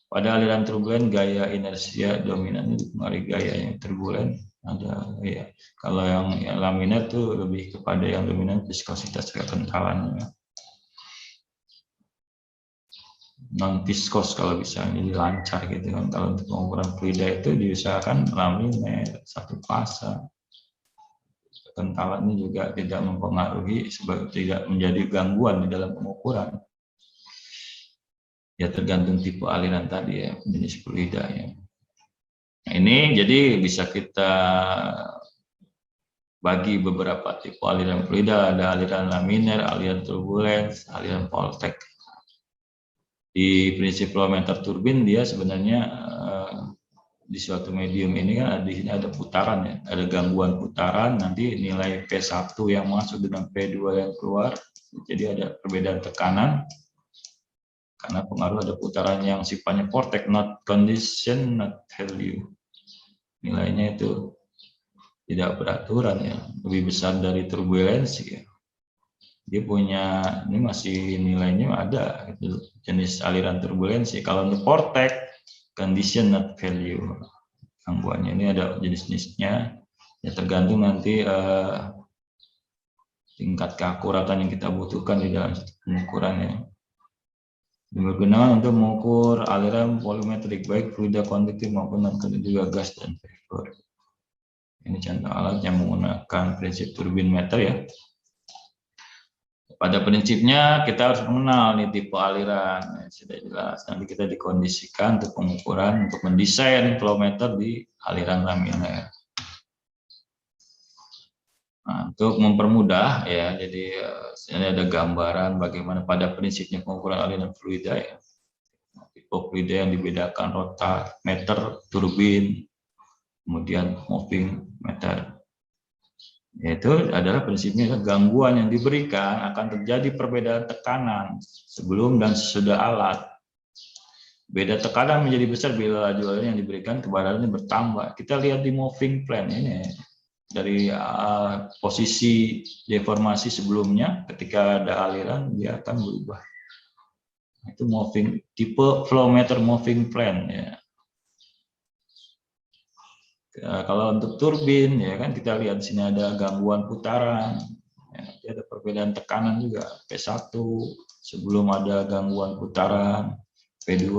Pada aliran turbulen gaya inersia dominan, dipengaruhi gaya yang turbulen. Ada ya. Kalau yang laminer itu lebih kepada yang dominan viskositas kekentalannya. Non viskos kalau bisa, jadi lancar gitu kan. Kalau untuk pengukuran fluida itu diusahakan laminer satu fase. Kekentalannya juga tidak mempengaruhi, sebagai tidak menjadi gangguan di dalam pengukuran. Ya tergantung tipe aliran tadi ya, jenis fluida ya. Nah, ini jadi bisa kita bagi beberapa tipe aliran fluida, ada aliran laminer, aliran turbulens, aliran voltaic. Di prinsip flow meter turbin dia sebenarnya di suatu medium ini kan di sini ada putaran ya, ada gangguan putaran, nanti nilai P1 yang masuk dengan P2 yang keluar, jadi ada perbedaan tekanan karena pengaruh ada putaran yang sifatnya vortex, not condition, not value. Nilainya itu tidak beraturan ya, lebih besar dari turbulensi ya. Dia punya, ini masih nilainya ada gitu, jenis aliran turbulensi. Kalau untuk vortex, condition not value, gangguannya ini ada jenis-jenisnya ya, tergantung nanti tingkat keakuratan yang kita butuhkan di dalam pengukurannya. Berguna untuk mengukur aliran volumetrik baik fluida konduktif maupun non-konduktif, juga gas dan vapor. Ini contoh alat yang menggunakan prinsip turbin meter ya. Pada prinsipnya kita harus mengenal nih tipe aliran, sudah jelas. Nanti kita dikondisikan untuk pengukuran, untuk mendesain flow meter di aliran laminer. Nah, untuk mempermudah ya, jadi ini ada gambaran bagaimana pada prinsipnya pengukuran aliran fluida ya. Tipe fluida yang dibedakan rotameter, turbin, kemudian moving meter. Yaitu adalah prinsipnya gangguan yang diberikan akan terjadi perbedaan tekanan sebelum dan sesudah alat. Beda tekanan menjadi besar bila laju aliran yang diberikan kepada ini bertambah. Kita lihat di moving plane ini dari posisi deformasi sebelumnya, ketika ada aliran dia akan berubah. Itu moving tipe flow meter moving plane ya. Kalau untuk turbin ya kan kita lihat di sini ada gangguan putaran, ya, ada perbedaan tekanan juga P1 sebelum ada gangguan putaran, P2.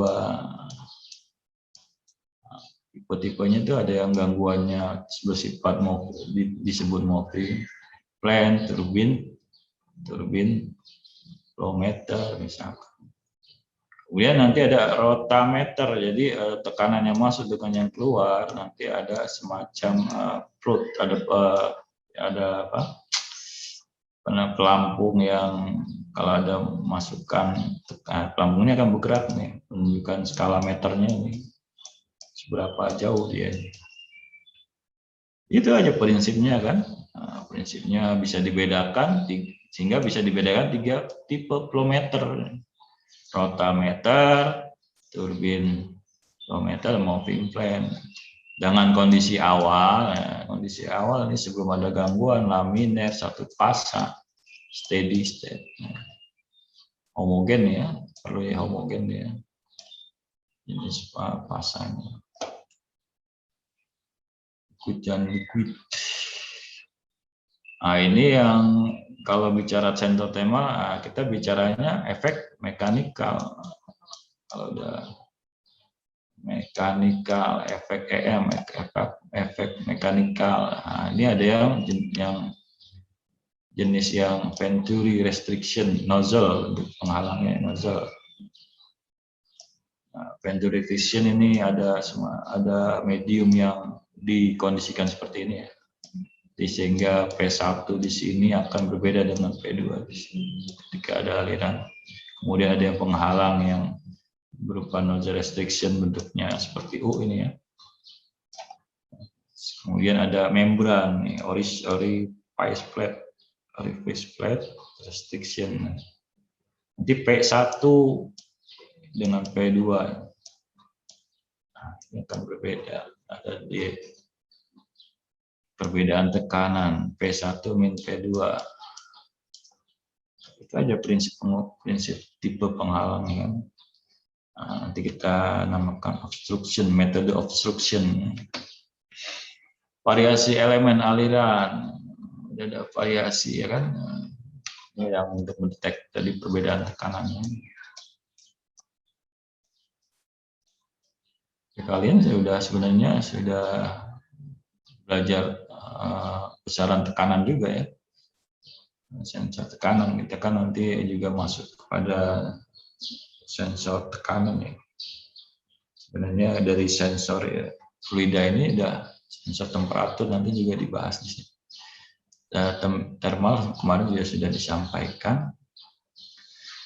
Tipe-tipenya itu ada yang gangguannya bersifat disebut moving plane, turbin, flow meter misalkan. Kemudian nanti ada rotameter, jadi tekanan yang masuk dengan yang keluar, nanti ada semacam float, ada pelampung yang kalau ada masukan, pelampungnya akan bergerak nih, menunjukkan skala meternya nih, seberapa jauh dia. Itu aja prinsipnya kan, prinsipnya bisa dibedakan, sehingga bisa dibedakan 3 tipe flow meter. Rotameter, turbin flow meter, moving plane. Dengan kondisi awal, kondisi awal ini sebelum ada gangguan laminer satu fase, steady state, homogen ya, perlu ya homogen ya, jenis fasanya. Liquid dan liquid. Nah ini yang kalau bicara center tema, kita bicaranya efek mekanikal. Kalau udah mekanikal, efek EM, efek mekanikal. Nah, ini ada yang jenis yang Venturi restriction nozzle, untuk penghalangnya nozzle. Nah, Venturi fission ini ada medium yang dikondisikan seperti ini ya. Sehingga P1 di sini akan berbeda dengan P2 di sini ketika ada aliran. Kemudian ada yang penghalang yang berupa nozzle restriction, bentuknya seperti U ini ya. Kemudian ada membran nih, orifice plate restriction. Nanti P1 dengan P2 nah, ini akan berbeda. Ada di perbedaan tekanan P1 min P2. Itu aja prinsip tipe penghalang ya. Nah, nanti kita namakan obstruction, metode obstruction. Variasi elemen aliran, ada variasi ya kan, ini yang untuk mendetek tadi perbedaan tekanannya. Ya, kalian sebenarnya sudah belajar besaran tekanan juga ya, sensor tekanan. Kita kan nanti juga masuk kepada sensor tekanan ya. Sebenarnya dari sensor ya, fluida ini udah sensor temperatur nanti juga dibahas di sini. Thermal kemarin juga sudah disampaikan.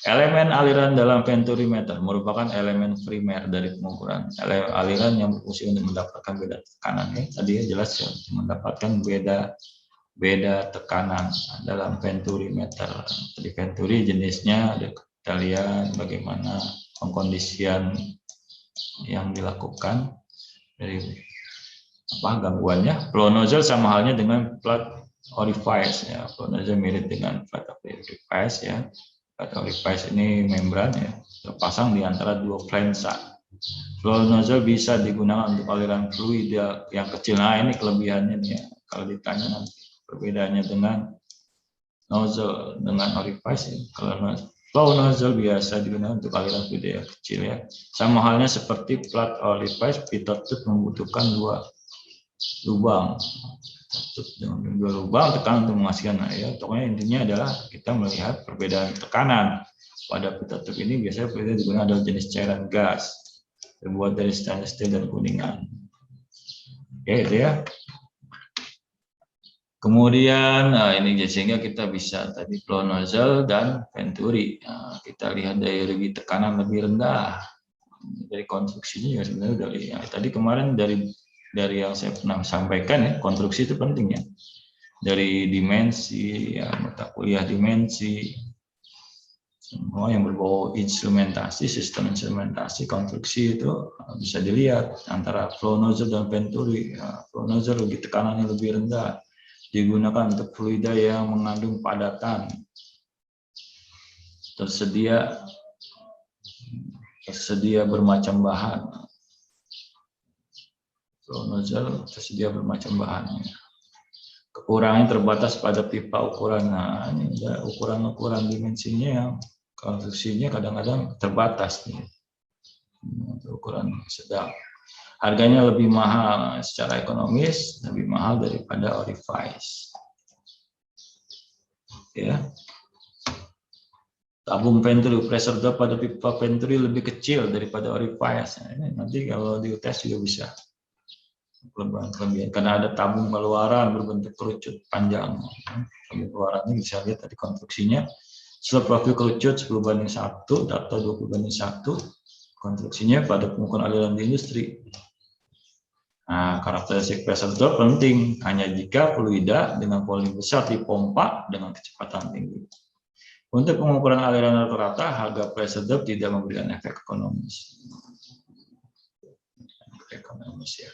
Elemen aliran dalam venturimeter merupakan elemen primer dari pengukuran. Aliran yang berfungsi untuk mendapatkan beda tekanan. Tadi ya jelas ya, mendapatkan beda tekanan dalam venturimeter. Jadi venturi jenisnya kita lihat bagaimana pengkondisian yang dilakukan dari gangguannya. Flow nozzle sama halnya dengan flat orifice ya. Flow nozzle mirip dengan flat orifice ya. Flat orifice ini membran ya, terpasang di antara dua flansa. Flow nozzle bisa digunakan untuk aliran fluida yang kecil. Nah, ini kelebihannya nih ya. Kalau ditanya nanti perbedaannya dengan nozzle dengan orifice ya. Kalau flow nozzle biasa digunakan untuk aliran fluida yang kecil ya. Sama halnya seperti flat orifice, pitot tube membutuhkan dua lubang. Dengan dua lubang tekanan untuk menghasilkan air. Pokoknya intinya adalah kita melihat perbedaan tekanan pada pitot tube ini. Biasanya fluida digunakan adalah jenis cairan gas terbuat dari stainless steel dan kuningan. Oke, itu ya. Kemudian ini sehingga kita bisa tadi flow nozzle dan venturi. Nah, kita lihat dari segi tekanan lebih rendah. Dari konstruksinya juga sebenarnya udah lihat. Tadi kemarin dari yang saya pernah sampaikan ya, konstruksi itu penting ya. Dari dimensi ya, mata kuliah dimensi, semua yang berbau instrumentasi, sistem instrumentasi, konstruksi itu bisa dilihat antara flow nozzle dan venturi. Ya, flow nozzle lebih tekanannya lebih rendah, digunakan untuk fluida yang mengandung padatan, tersedia bermacam bahan. Flow nozzle tersedia bermacam bahannya. Kekurangannya terbatas pada pipa ukuran. Nah, ini ada ukuran dimensinya yang konstruksinya kadang-kadang terbatas nih. Ukuran sedang. Harganya lebih mahal secara ekonomis, lebih mahal daripada orifice. Ya. Tabung venturi, pressure drop pada pipa venturi lebih kecil daripada orifice. Nah, ini nanti kalau di UTS juga bisa. Kelebihan karena ada tabung keluaran berbentuk kerucut panjang. Tabung keluarannya bisa lihat tadi konstruksinya. Slope profil kerucut 10:1 atau 20:1. Konstruksinya pada pengukuran aliran di industri. Nah, karakteristik pressure drop penting hanya jika fluida dengan volume besar dipompa dengan kecepatan tinggi. Untuk pengukuran aliran rata-rata, harga pressure drop tidak memberikan efek ekonomis. Ya.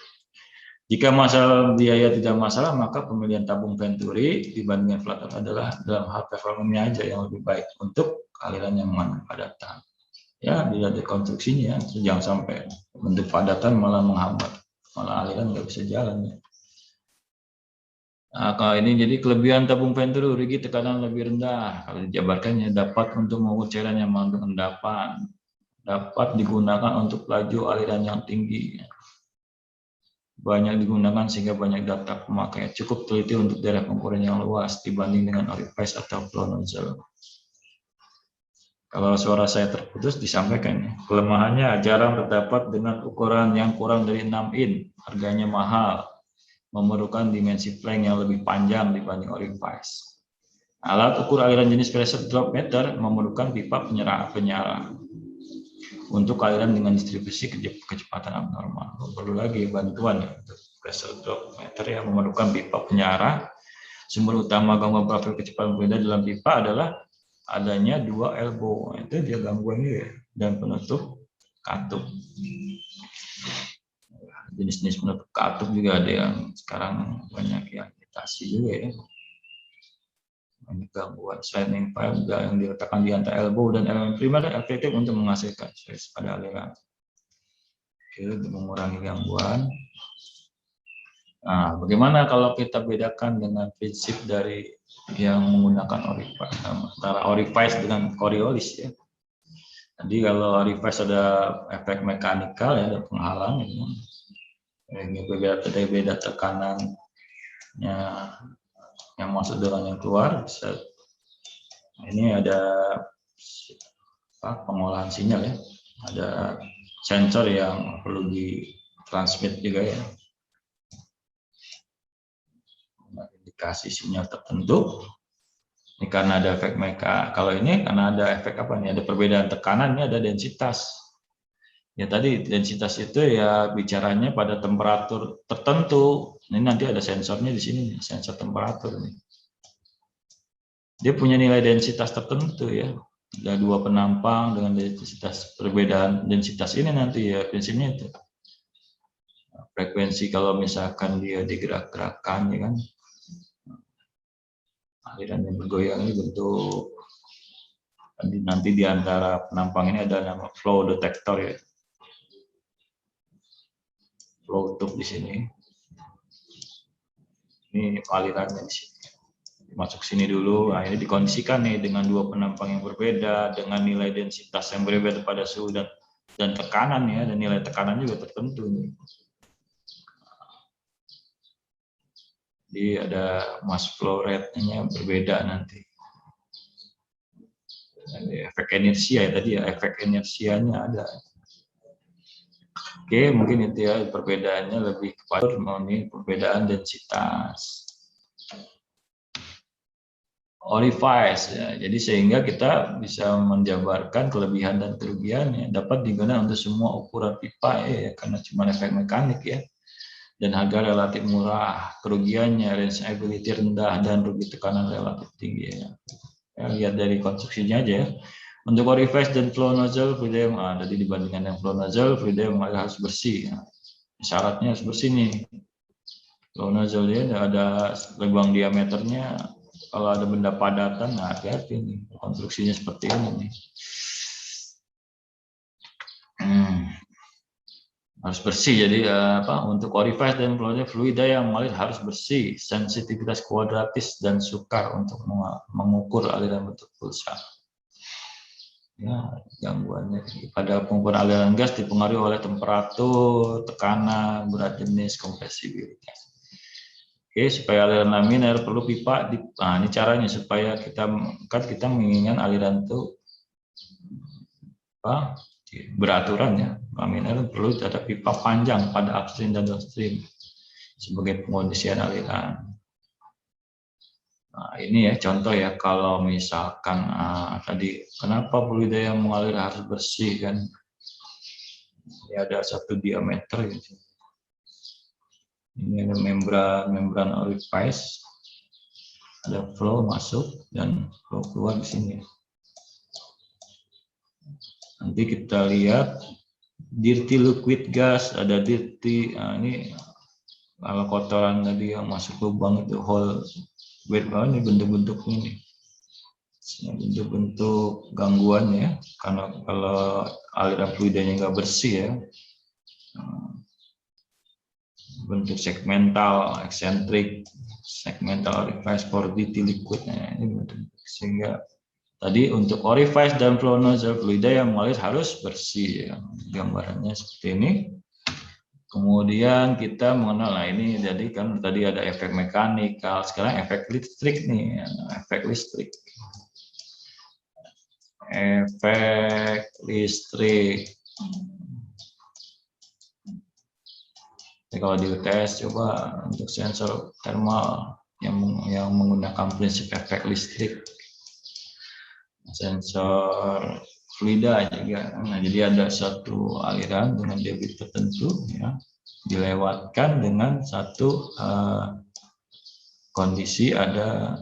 Jika masalah biaya tidak masalah, maka pemilihan tabung venturi dibandingkan flat adalah dalam hal performanya aja yang lebih baik untuk aliran yang mengandung padatan. Ya, dilihat dari konstruksinya, jangan sampai bentuk padatan malah menghambat, malah aliran nggak bisa jalan. Ya. Nah, kalau ini jadi kelebihan tabung venturi, rigid tekanan lebih rendah. Kalau dijabarkannya dapat untuk mengukur cairan yang mengandung endapan. dapat digunakan untuk laju aliran yang tinggi. Banyak digunakan sehingga banyak data pemakai. Cukup teliti untuk daerah pengukuran yang luas dibanding dengan orifice atau flow nozzle. Kalau suara saya terputus disampaikan. Kelemahannya jarang terdapat dengan ukuran yang kurang dari 6 in. Harganya mahal. Memerlukan dimensi flank yang lebih panjang dibanding orifice. Alat ukur aliran jenis pressure drop meter memerlukan pipa penyara. Untuk aliran dengan distribusi kecepatan abnormal. Perlu lagi bantuan ya, untuk pressure drop meter yang memerlukan pipa penyara. Sumber utama gangguan profil kecepatan berbeda dalam pipa adalah adanya 2 elbow. Itu dia gangguannya ya, dan penutup katup. Jenis-jenis penutup katup juga ada yang sekarang banyak yang iritasi juga ya. Banyak gangguan sliding pipe yang diletakkan di antara elbow dan elemen primer dan efektif untuk menghasilkan stress pada aliran. Oke, untuk mengurangi gangguan. Nah, bagaimana kalau kita bedakan dengan prinsip dari yang menggunakan orifice, antara orifice dengan Coriolis ya. Jadi kalau orifice ada efek mekanikal ya, ada penghalang ya. Ini beda tekanannya yang masuk dengan yang keluar. Ini ada pengolahan sinyal ya, ada sensor yang perlu ditransmit juga ya, indikasi sinyal tertentu. Ini karena ada efek kalau ini karena ada efek apa nih, ada perbedaan tekanan, ini ada densitas ya. Tadi densitas itu ya bicaranya pada temperatur tertentu. Ini nanti ada sensornya di sini, sensor temperatur nih. Dia punya nilai densitas tertentu ya. Ada 2 penampang dengan densitas, perbedaan densitas ini nanti ya prinsipnya itu. Frekuensi kalau misalkan dia digerak-gerakkan ya kan. Aliran yang bergoyang ini bentuk nanti di antara penampang ini ada nama flow detector ya. Flow tube di sini. Ini alirannya di sini. Masuk sini dulu, nah ini dikondisikan nih dengan 2 penampang yang berbeda, dengan nilai densitas yang berbeda pada suhu dan tekanan ya, dan nilai tekanan juga tertentu nih. Jadi ada mass flow rate-nya berbeda nanti. Ada efek inersia ya tadi ya, efek inersianya ada. Oke, mungkin itu ya perbedaannya lebih kepada perbedaan densitas. Orifice ya. Jadi sehingga kita bisa menjabarkan kelebihan dan kerugiannya, dapat digunakan untuk semua ukuran pipa ya, karena cuma efek mekanik ya, dan harga relatif murah. Kerugiannya rangeability rendah dan rugi tekanan relatif tinggi ya. Lihat dari konstruksinya aja ya. Untuk orifice dan flow nozzle, fluida yang tadi dibandingkan dengan flow nozzle, fluida yang harus bersih ya. Syaratnya harus bersih nih. Flow nozzle ya ada lubang diameternya. Kalau ada benda padatan, nah hati-hati nih, konstruksinya seperti ini nih. Harus bersih, jadi untuk orifice dan fluida yang mengalir harus bersih, sensitivitas kuadratis dan sukar untuk mengukur aliran bentuk pulsa. Ya, gangguannya pada pengukuran aliran gas dipengaruhi oleh temperatur, tekanan, berat jenis, compressibilitas. Oke, supaya aliran laminar perlu pipa. Ini caranya supaya kita menginginkan aliran itu beraturan ya. Laminar perlu ada pipa panjang pada upstream dan downstream sebagai pengondisian aliran. Nah, ini ya contoh ya, kalau misalkan tadi kenapa fluida yang mengalir harus bersih kan? Ini ada 1 diameter gitu. Ini ada membran orifice, ada flow masuk dan flow keluar di sini. Nanti kita lihat dirty liquid gas, ada dirty, ini kalau kotoran tadi yang masuk lubang itu hole weight, ini bentuk-bentuk ini, bentuk-bentuk gangguan ya, karena kalau aliran fluidanya nggak bersih ya. Bentuk segmental, eccentric, segmental orifice for dirty liquid, ini bentuk, sehingga Tadi untuk orifice dan flow nozzle fluida yang mengalir harus bersih. Ya. Gambarannya seperti ini. Kemudian kita mengenal, nah ini jadi kan tadi ada efek mekanikal, sekarang efek listrik nih, efek listrik. Efek listrik. Jadi kalau di UTS coba untuk sensor thermal yang menggunakan prinsip efek listrik. Sensor fluida juga. Nah, jadi ada satu aliran dengan debit tertentu ya, dilewatkan dengan satu kondisi, ada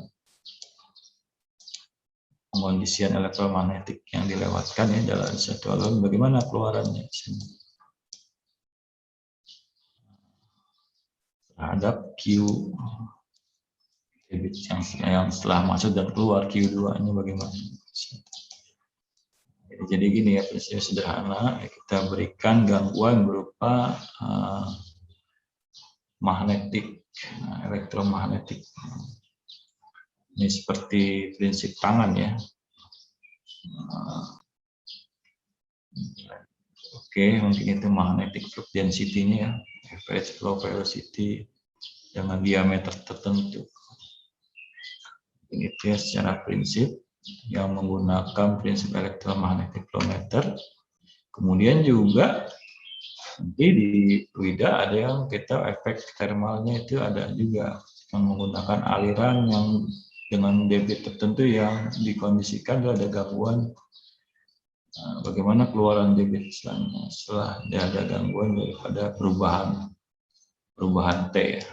pengondisian elektromagnetik yang dilewatkan ya dalam satu aliran. Bagaimana keluarannya terhadap Q debit yang setelah masuk dan keluar, Q2 nya bagaimana? Jadi gini ya, prinsip sederhana, kita berikan gangguan berupa magnetik, elektromagnetik. Ini seperti prinsip tangan ya. Oke, mungkin itu magnetic flux density-nya ya, average flow velocity dengan diameter tertentu. Ini ya secara prinsip yang menggunakan prinsip elektromagnetic flow meter. Kemudian juga nanti di fluida ada yang kita efek thermalnya itu ada juga yang menggunakan aliran yang dengan debit tertentu yang dikondisikan ada gangguan. Nah, bagaimana keluaran debit setelah ada gangguan daripada perubahan T ya.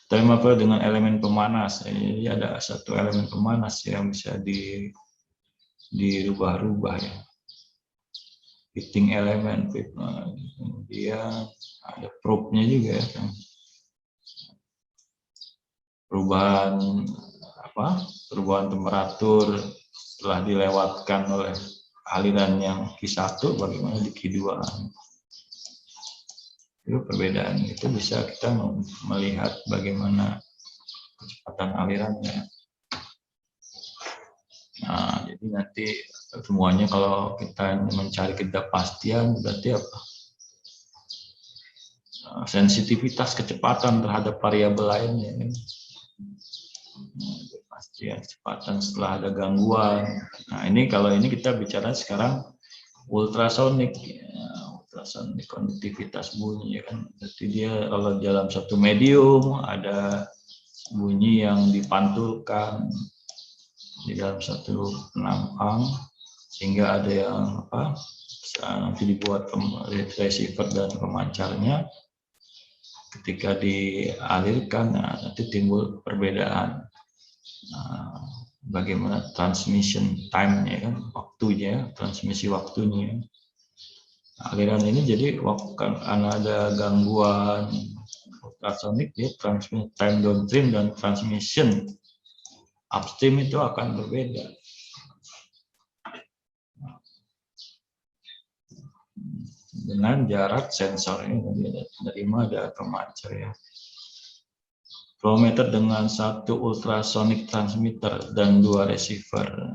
Thermal dengan elemen pemanas, ini ada satu elemen pemanas yang bisa dirubah-rubah ya. Heating element, kemudian ada probe-nya juga ya. Perubahan temperatur setelah dilewatkan oleh aliran yang Q1, bagaimana di Q2. Itu perbedaan, itu bisa kita melihat bagaimana kecepatan alirannya. Nah, jadi nanti semuanya kalau kita mencari ketidakpastian berarti apa? Sensitivitas kecepatan terhadap variabel lainnya. Kepastian kecepatan setelah ada gangguan. Nah, ini kalau ini kita bicara sekarang ultrasonik. Ultrasonik konduktivitas bunyi ya kan. Jadi dia kalau dalam satu medium ada bunyi yang dipantulkan di dalam satu penampang sehingga ada yang nanti dibuat receiver dan pemancarnya. Ketika dialirkan nanti timbul perbedaan. Bagaimana transmission time-nya kan, waktunya, transmisi waktunya. Aliran ini jadi karena ada gangguan ultrasonik, dia transmit time downstream dan transmission upstream itu akan berbeda. Dengan jarak sensor ini menerima ada pemancar ya. Flow meter dengan satu ultrasonic transmitter dan 2 receiver.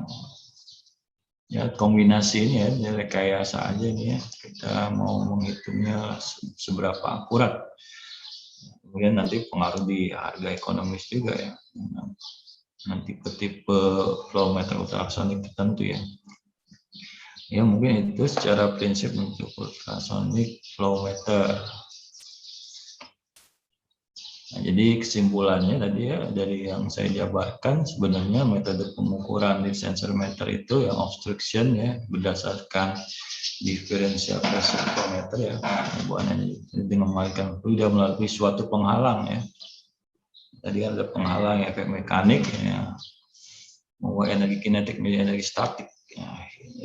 Ya, kombinasi ini ya, rekayasa aja nih ya. Kita mau menghitungnya seberapa akurat. Kemudian nanti pengaruh di harga ekonomis juga ya. Nanti tipe flow meter ultrasonic tertentu ya. Ya mungkin itu secara prinsip untuk ultrasonic flow meter. Nah, jadi kesimpulannya tadi ya dari yang saya jabarkan sebenarnya metode pengukuran di sensor meter itu yang obstruction ya berdasarkan diferensial pressure meter ya, dengan mengalirkan fluida melalui suatu penghalang ya. Tadi ada penghalang efek mekanik ya, mau energi kinetik menjadi energi statik. Ya,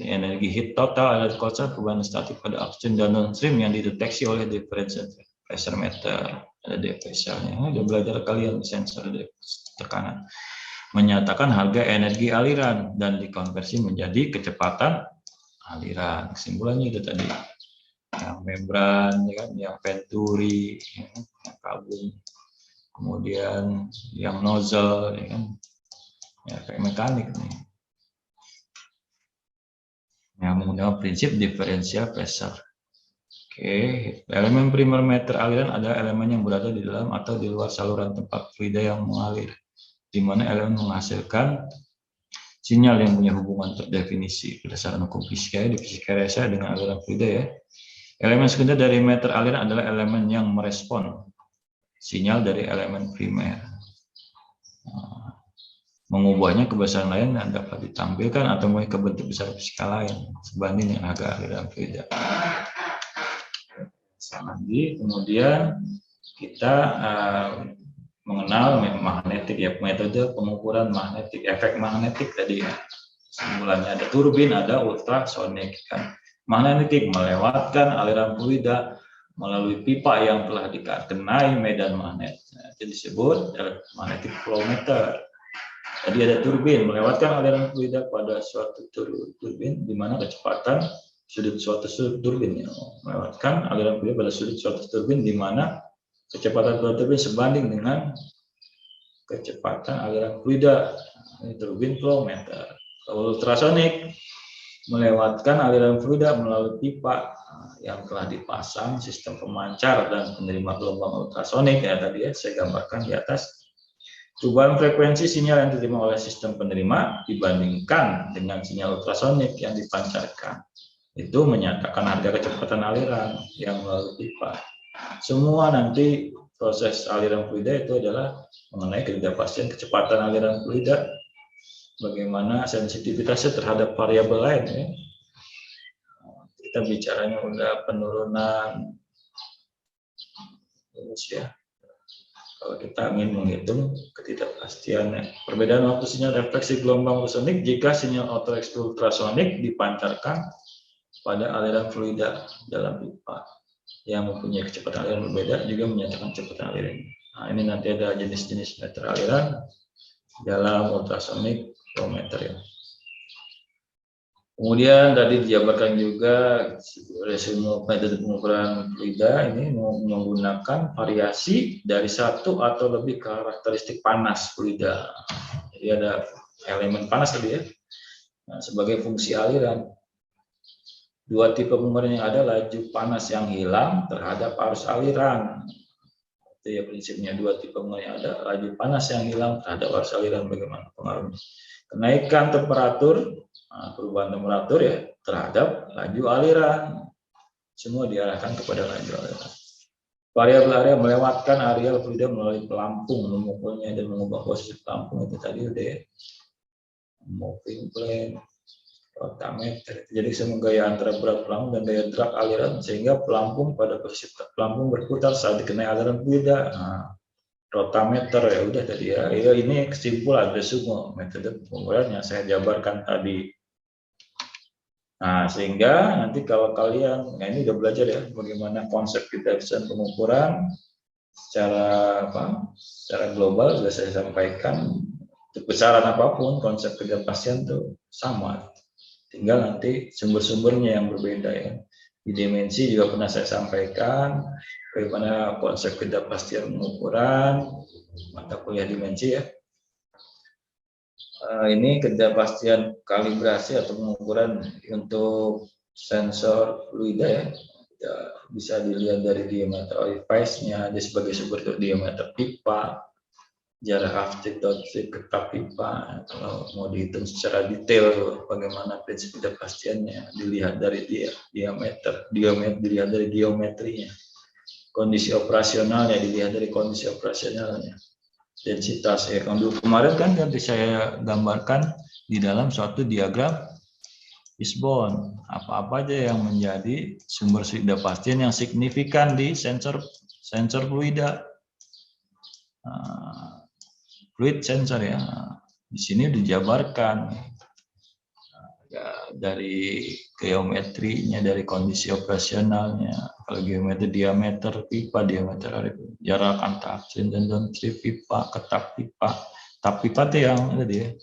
energi heat total ada konsep perubahan statik pada upstream dan downstream yang dideteksi oleh diferensial pressure meter. Ada DFS-nya, udah belajar kalian sensor tekanan, menyatakan harga energi aliran dan dikonversi menjadi kecepatan aliran. Kesimpulannya itu tadi, yang membran, ya kan, yang venturi, ya, yang kabung, kemudian yang nozzle, ya kan, Ya, efek mekanik nih. Yang menggunakan prinsip diferensial pressure. Oke, elemen primer meter aliran adalah elemen yang berada di dalam atau di luar saluran tempat fluida yang mengalir, di mana elemen menghasilkan sinyal yang punya hubungan terdefinisi berdasarkan hukum fisika di fisika dasar dengan aliran fluida ya. Elemen sekunder dari meter aliran adalah elemen yang merespon sinyal dari elemen primer. Mengubahnya ke besaran lain yang dapat ditampilkan atau mulai ke bentuk besar fisika lain sebanding dengan harga aliran fluida. Lagi, kemudian kita mengenal magnetik ya, metode pengukuran magnetik, efek magnetik tadi ya. Simpulannya ada turbin, ada ultrasonik kan. Magnetik melewatkan aliran fluida melalui pipa yang telah dikenai medan magnet. Nah, itu disebut magnetic flow meter. Jadi ada turbin melewatkan aliran fluida pada suatu turbin di mana kecepatan suatu sudut turbin ya, melewatkan aliran fluida pada sudut suatu turbin di mana kecepatan turbin sebanding dengan kecepatan aliran fluida. Ini turbin flow meter. Ultrasonik melewatkan aliran fluida melalui pipa yang telah dipasang sistem pemancar dan penerima gelombang ultrasonik ya tadi ya saya gambarkan di atas. Perubahan frekuensi sinyal yang diterima oleh sistem penerima dibandingkan dengan sinyal ultrasonik yang dipancarkan. Itu menyatakan harga kecepatan aliran yang melalui pipa. Semua nanti proses aliran fluida itu adalah mengenai ketidakpastian kecepatan aliran fluida, bagaimana sensitivitasnya terhadap variabel lain ya. Kita bicaranya udah penurunan terus ya. Kalau kita ingin menghitung ketidakpastiannya, perbedaan waktu sinyal refleksi gelombang ultrasonik jika sinyal ultrasonik dipancarkan pada aliran fluida dalam pipa yang mempunyai kecepatan aliran berbeda juga menyatakan kecepatan aliran. Nah, ini nanti ada jenis-jenis meter aliran dalam ultrasonik flow meter ya. Kemudian tadi dijabarkan juga resume metode pengukuran fluida ini menggunakan variasi dari satu atau lebih karakteristik panas fluida. Jadi ada elemen panas tadi ya. Nah, sebagai fungsi aliran. Dua tipe pengukuran yang ada, laju panas yang hilang terhadap arus aliran. Itu ya prinsipnya, dua tipe pengukuran yang ada, laju panas yang hilang terhadap arus aliran, bagaimana pengaruhnya. Kenaikan temperatur, perubahan temperatur ya terhadap laju aliran, semua diarahkan kepada laju aliran. Variabel area melewatkan area fluida melalui pelampung, memukulnya dan mengubah posisi pelampung itu tadi udah ya. Moving plane, rotameter. Jadi sama gaya antara berat pelampung dan daya drag aliran sehingga pelampung pada posisi pelampung berputar saat dikenai aliran fluida. Nah, rotameter ya udah tadi ya. Ini kesimpulan resume metode pengukuran yang saya jabarkan tadi. Nah, sehingga nanti kalau kalian, nah ini udah belajar ya bagaimana konsep ketidakpastian pengukuran secara secara global sudah saya sampaikan. Besaran apapun konsep ketidakpastian itu sama. Tinggal nanti sumber-sumbernya yang berbeda ya. Di dimensi juga pernah saya sampaikan bagaimana konsep ketidakpastian pengukuran mata kuliah dimensi ya. Ini ketidakpastian kalibrasi atau pengukuran untuk sensor fluida ya. Bisa dilihat dari diameter orifice-nya, dia sebagai sumber diameter pipa, jarak after downstream ke pipa. Kalau mau dihitung secara detail bagaimana prinsip ketidakpastiannya dilihat dari diameter dilihat dari geometrinya, kondisi operasionalnya dilihat dari kondisi operasionalnya, densitas ya. Kemarin kan nanti saya gambarkan di dalam suatu diagram fishbone apa-apa aja yang menjadi sumber ketidakpastian yang signifikan di sensor fluida. Fluid sensor ya, di sini dijabarkan ya, dari geometrinya, dari kondisi operasionalnya. Kalau geometri diameter pipa, diameter jarak antar upstream dan downstream pipa, ketap pipa itu yang tadi ya.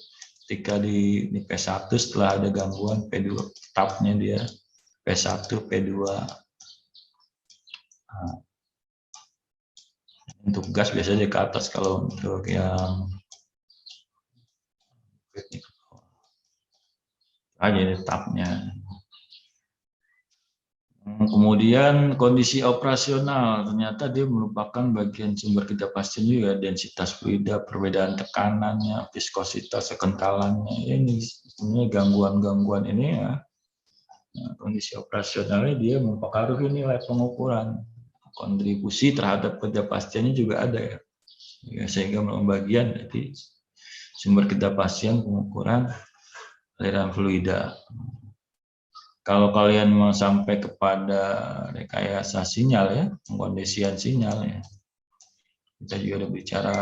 Ketika di P1 setelah ada gangguan P2 ketapnya dia P1 P2. Nah, untuk gas biasanya ke atas, kalau untuk yang Aja ini tabnya. Kemudian kondisi operasional, ternyata dia merupakan bagian sumber ketidakpastian juga, densitas fluida, perbedaan tekanannya, viskositas, kekentalannya. Ini sebenarnya gangguan-gangguan ini ya. Nah, kondisi operasionalnya dia mempengaruhi nilai pengukuran. Kontribusi terhadap ketidakpastiannya juga ada ya. Sehingga bagian dari sumber ketidakpastian pengukuran aliran fluida. Kalau kalian mau sampai kepada rekayasa sinyal ya, pengkondisian sinyal ya, kita juga ada bicara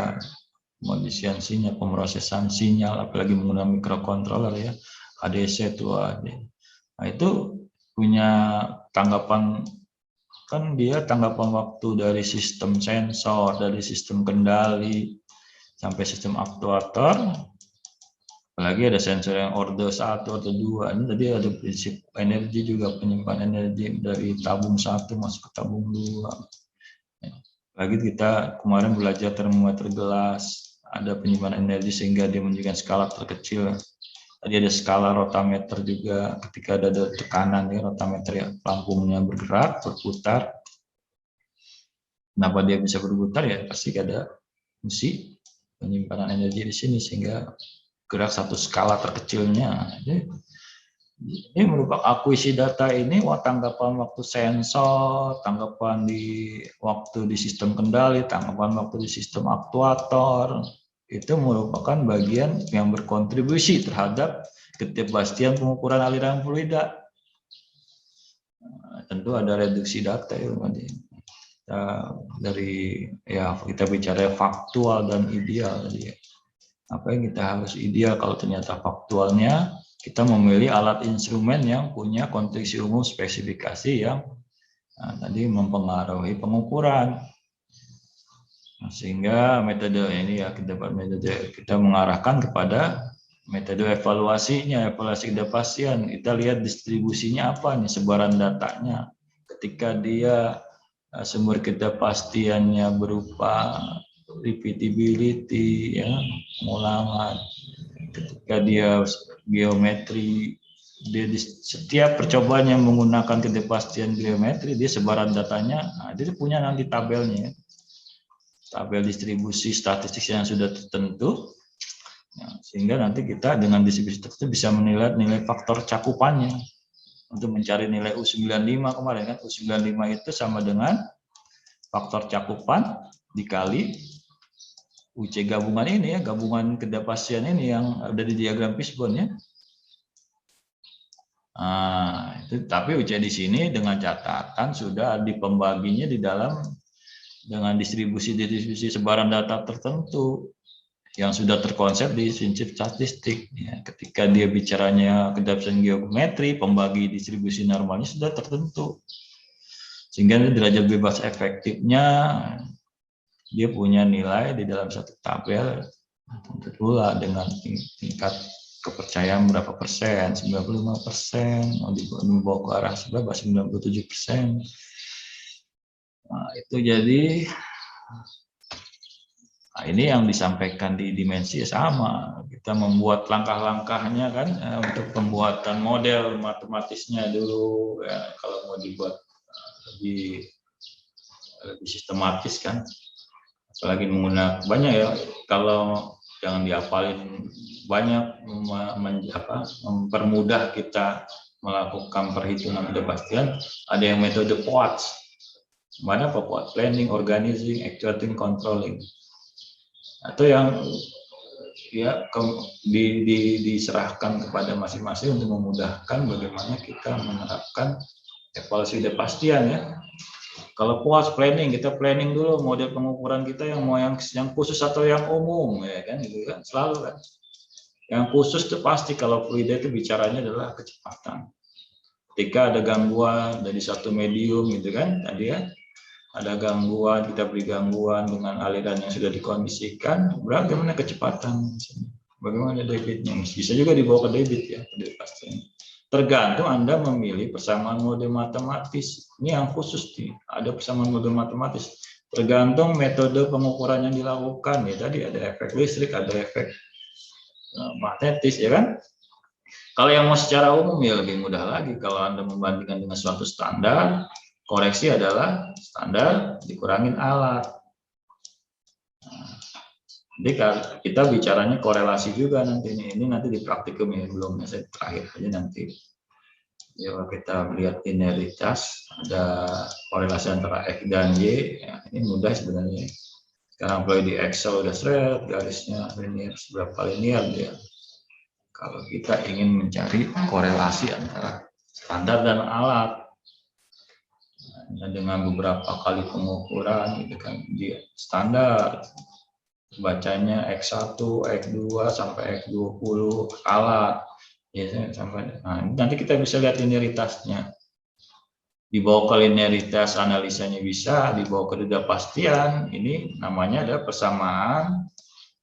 pengkondisian sinyal, pemrosesan sinyal, apalagi menggunakan microcontroller ya, ADC itu ada. Nah itu punya tanggapan, kan dia tanggapan waktu dari sistem sensor, dari sistem kendali sampai sistem aktuator. Apalagi ada sensor yang order 1 atau 2. Ini tadi ada prinsip energi juga, penyimpanan energi dari tabung 1 masuk ke tabung 2. Lagi kita kemarin belajar termometer gelas, ada penyimpanan energi sehingga dia menunjukkan skala terkecil. Tadi ada skala rotameter juga, ketika ada tekanan ya, rotameter ya, pelampungnya bergerak, berputar. Kenapa dia bisa berputar ya? Pasti ada fungsi penyimpanan energi di sini sehingga gerak satu skala terkecilnya. Ini merupakan akuisisi data ini, tanggapan waktu sensor, tanggapan di waktu di sistem kendali, tanggapan waktu di sistem aktuator, itu merupakan bagian yang berkontribusi terhadap ketidakpastian pengukuran aliran fluida. Nah, tentu ada reduksi data ya, dari ya kita bicara faktual dan ideal tadi ya. Apa yang kita harus ideal, kalau ternyata faktualnya kita memilih alat instrumen yang punya konstruksi umum spesifikasi yang tadi mempengaruhi pengukuran. Nah, sehingga metode ini ya kita mengarahkan kepada metode evaluasinya, evaluasi ketidakpastian. Kita lihat distribusinya apa nih, sebaran datanya. Ketika dia sumber ketidakpastiannya berupa repeatability ya, pengulangan, ketika dia geometri, dia di setiap percobaan yang menggunakan ketidakpastian geometri, dia sebaran datanya, dia punya nanti tabelnya, tabel distribusi statistik yang sudah tertentu, sehingga nanti kita dengan distribusi tertentu bisa menilai nilai faktor cakupannya untuk mencari nilai U95 kemarin kan, U95 itu sama dengan faktor cakupan dikali UC gabungan ini ya, gabungan ketidakpastian ini yang ada di diagram Fishbone ya. Nah, itu tapi UC di sini dengan catatan sudah di pembaginya di dalam dengan distribusi sebaran data tertentu yang sudah terkonsep di prinsip statistik ya. Ketika dia bicaranya ketidakpastian geometri, pembagi distribusi normalnya sudah tertentu. Sehingga derajat bebas efektifnya dia punya nilai di dalam satu tabel tentu pula dengan tingkat kepercayaan berapa persen, 95%, mau dibawa ke arah seberapa, 97%. Nah, itu jadi ini yang disampaikan di dimensi sama. Kita membuat langkah-langkahnya kan untuk pembuatan model matematisnya dulu ya, kalau mau dibuat lebih sistematis kan. Apalagi menggunakan banyak ya, kalau jangan dihafalin banyak, mempermudah kita melakukan perhitungan ketidakpastian. Ada yang metode POAT, mana POAT, planning, organizing, actuating, controlling, atau yang ya diserahkan kepada masing-masing untuk memudahkan bagaimana kita menerapkan evaluasi ketidakpastian ya. Kalau puas planning, kita planning dulu model pengukuran kita yang mau yang khusus atau yang umum ya kan, gitu kan selalu kan. Yang khusus itu pasti kalau fluida itu bicaranya adalah kecepatan. Ketika ada gangguan dari satu medium gitu kan, tadi ya ada gangguan, kita beri gangguan dengan aliran yang sudah dikondisikan, bagaimana kecepatan, bagaimana debitnya, bisa juga dibawa ke debit ya, pastinya. Tergantung Anda memilih persamaan mode matematis. Ini yang khusus nih, ada persamaan mode matematis. Tergantung metode pengukuran yang dilakukan. Ya, tadi ada efek listrik, ada efek magnetis, ya kan? Kalau yang mau secara umum ya lebih mudah lagi. Kalau Anda membandingkan dengan suatu standar, koreksi adalah standar dikurangin alat. Jadi kita bicaranya korelasi juga nanti ini nanti di praktikum ya, belum saya terakhir aja nanti. Ya, kita lihat linearitas, ada korelasi antara X dan Y, ya, ini mudah sebenarnya. Sekarang mulai di Excel udah seret, garisnya linear, seberapa linear dia. Kalau kita ingin mencari korelasi antara standar dan alat, nah, dengan beberapa kali pengukuran, itu kan dia standar, bacanya X1, X2 sampai X20 alat. Ya, sampai, nah, nanti kita bisa lihat linearitasnya. Dibawa ke linearitas analisanya bisa, dibawa ke ketidakpastian. Ini namanya ada persamaan.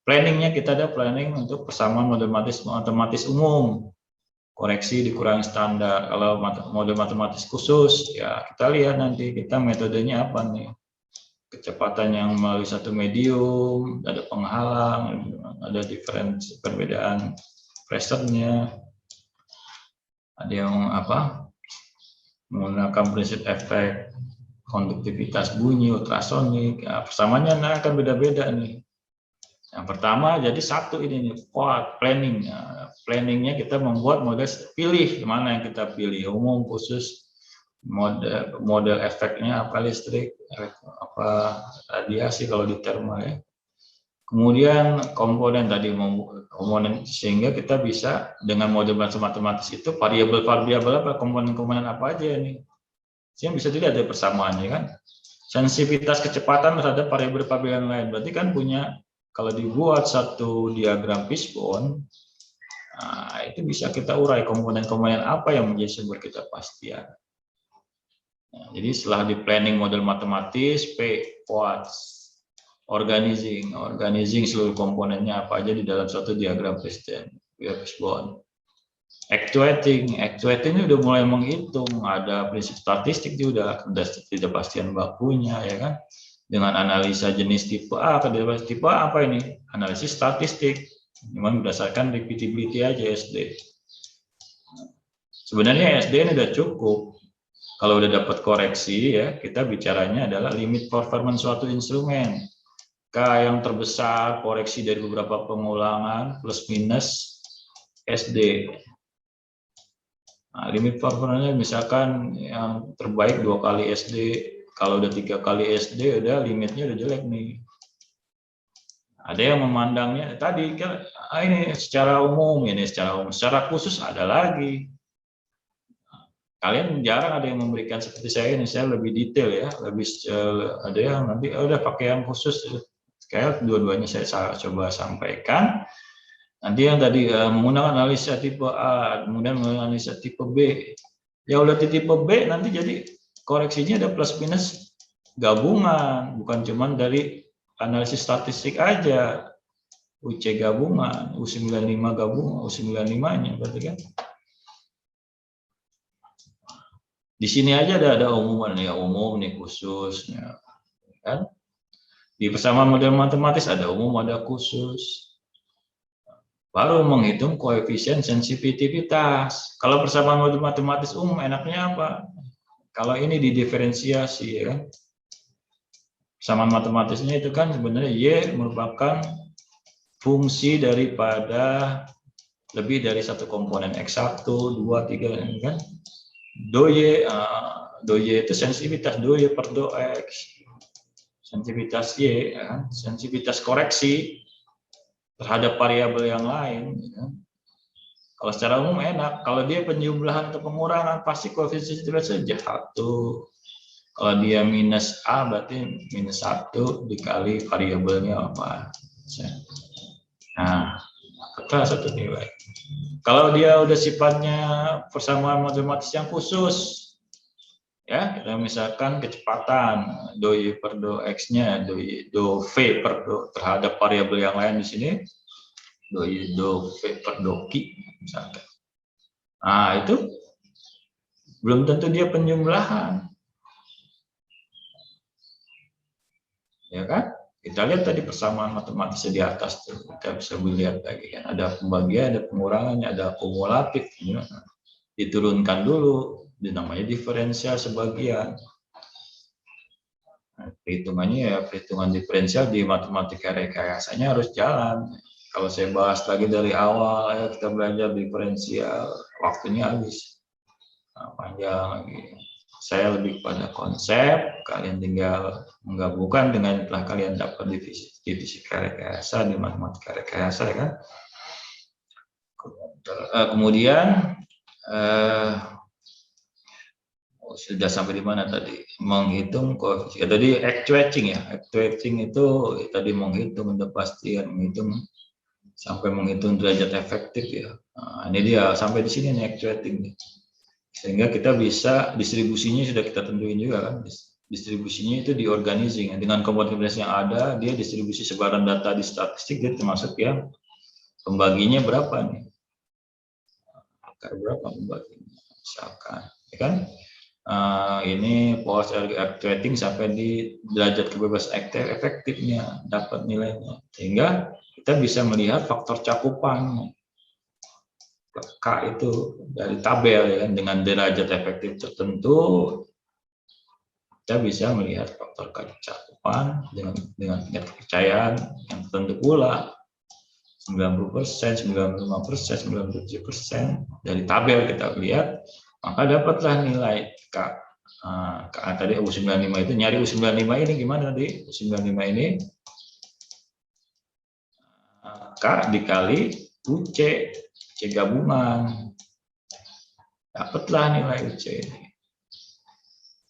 Planningnya kita ada planning untuk persamaan model matematis umum. Koreksi dikurangi standar. Kalau model matematis khusus, ya kita lihat nanti kita metodenya apa nih. Kecepatan yang melalui satu medium, ada penghalang, ada perbedaan pressure-nya. Ada yang menggunakan prinsip efek konduktivitas bunyi ultrasonik, ya, persamaannya akan beda-beda nih. Yang pertama jadi satu ini nih, planning. Nah, planningnya kita membuat model, pilih mana yang kita pilih, umum, khusus, model efeknya apa, listrik, apa radiasi kalau di thermal ya. Kemudian komponen tadi, komponen, sehingga kita bisa dengan model matematis itu variabel-variabel apa, komponen-komponen apa aja ini, sehingga bisa dilihat ada persamaannya kan. Sensitivitas kecepatan terhadap variabel-variabel lain, berarti kan punya, kalau dibuat satu diagram fishbone, nah, itu bisa kita urai komponen-komponen apa yang menjadi sumber ketidakpastian. Nah, jadi setelah di planning model matematis, organizing seluruh komponennya apa aja di dalam suatu diagram fishbone. Actuating ini udah mulai menghitung, ada prinsip statistik juga, ada ketidakpastian bakunya ya kan, dengan analisa jenis tipe A, tipe A apa ini, analisis statistik, memang berdasarkan repeatability aja SD. Sebenarnya SD ini udah cukup. Kalau udah dapat koreksi ya, kita bicaranya adalah limit performance suatu instrumen. K yang terbesar, koreksi dari beberapa pengulangan, plus minus SD. Nah, limit performance misalkan yang terbaik 2 kali SD, kalau udah 3 kali SD, udah limitnya udah jelek nih. Ada yang memandangnya, tadi kan ini secara umum, secara khusus ada lagi. Kalian jarang ada yang memberikan seperti saya ini, saya lebih detail ya, ada yang nanti udah pakai yang khusus. Kayak dua-duanya saya coba sampaikan. Nanti yang tadi menggunakan analisa tipe A, kemudian menggunakan analisa tipe B. Ya udah di tipe B nanti jadi koreksinya ada plus minus gabungan, bukan cuma dari analisis statistik aja. UC gabungan, U95 gabungan, U95-nya berarti kan. Di sini aja ada umuman ya, umum nih khususnya kan. Di persamaan model matematis ada umum, ada khusus. Baru menghitung koefisien sensitivitas. Kalau persamaan model matematis umum enaknya apa? Kalau ini didiferensiasi ya kan. Persamaan matematisnya itu kan sebenarnya Y merupakan fungsi daripada lebih dari satu komponen X1, 2, 3 kan. Do Y itu sensitivitas do Y per do X. Sensitivitas Y, ya, sensitivitas koreksi terhadap variabel yang lain. Ya. Kalau secara umum enak, kalau dia penjumlahan atau pengurangan pasti koefisien saja 1. Kalau dia minus A berarti minus 1 dikali variabelnya apa. Nah, kita satu nilai. Kalau dia udah sifatnya persamaan matematis yang khusus, ya kita misalkan kecepatan do Y per do X-nya, do V per do terhadap variabel yang lain di sini, do Y do V per do Q misalkan. Nah itu belum tentu dia penjumlahan, ya kan? Kita lihat tadi persamaan matematis di atas tuh, kita bisa melihat lagi kan ada pembagian, ada pengurangannya, ada akumulatif, diturunkan dulu, namanya diferensial sebagian. Nah, perhitungannya ya perhitungan diferensial di matematika rekayasanya harus jalan. Kalau saya bahas lagi dari awal, ya kita belajar diferensial, waktunya habis, panjang lagi. Saya lebih pada konsep, kalian tinggal menggabungkan dengan telah kalian dapat divisi rekayasa di matematika rekayasa, ya kan? Kemudian sudah sampai di mana tadi? Menghitung koefisien. Tadi actuating ya, actuating itu tadi menghitung kepastian, menghitung sampai menghitung derajat efektif ya. Nah, ini dia sampai di sini nih actuating. Sehingga kita bisa distribusinya sudah kita tentuin juga kan, distribusinya itu di organizing dengan komoditas yang ada, dia distribusi sebaran data di statistik, dia termasuk yang pembaginya berapa nih, berapa pembaginya misalkan, ya kan? Ini post actuating sampai di derajat kebebasan efektifnya dapat nilainya, sehingga kita bisa melihat faktor cakupan K itu dari tabel ya, dengan derajat efektif tertentu kita bisa melihat faktor cakupan dengan tingkat kepercayaan yang tertentu pula 90%, 95%, 97% dari tabel kita lihat, maka dapatlah nilai K. K tadi U95 itu, nyari U95 ini gimana tadi? U95 ini K dikali UC, C gabungan, dapatlah nilai UC ini.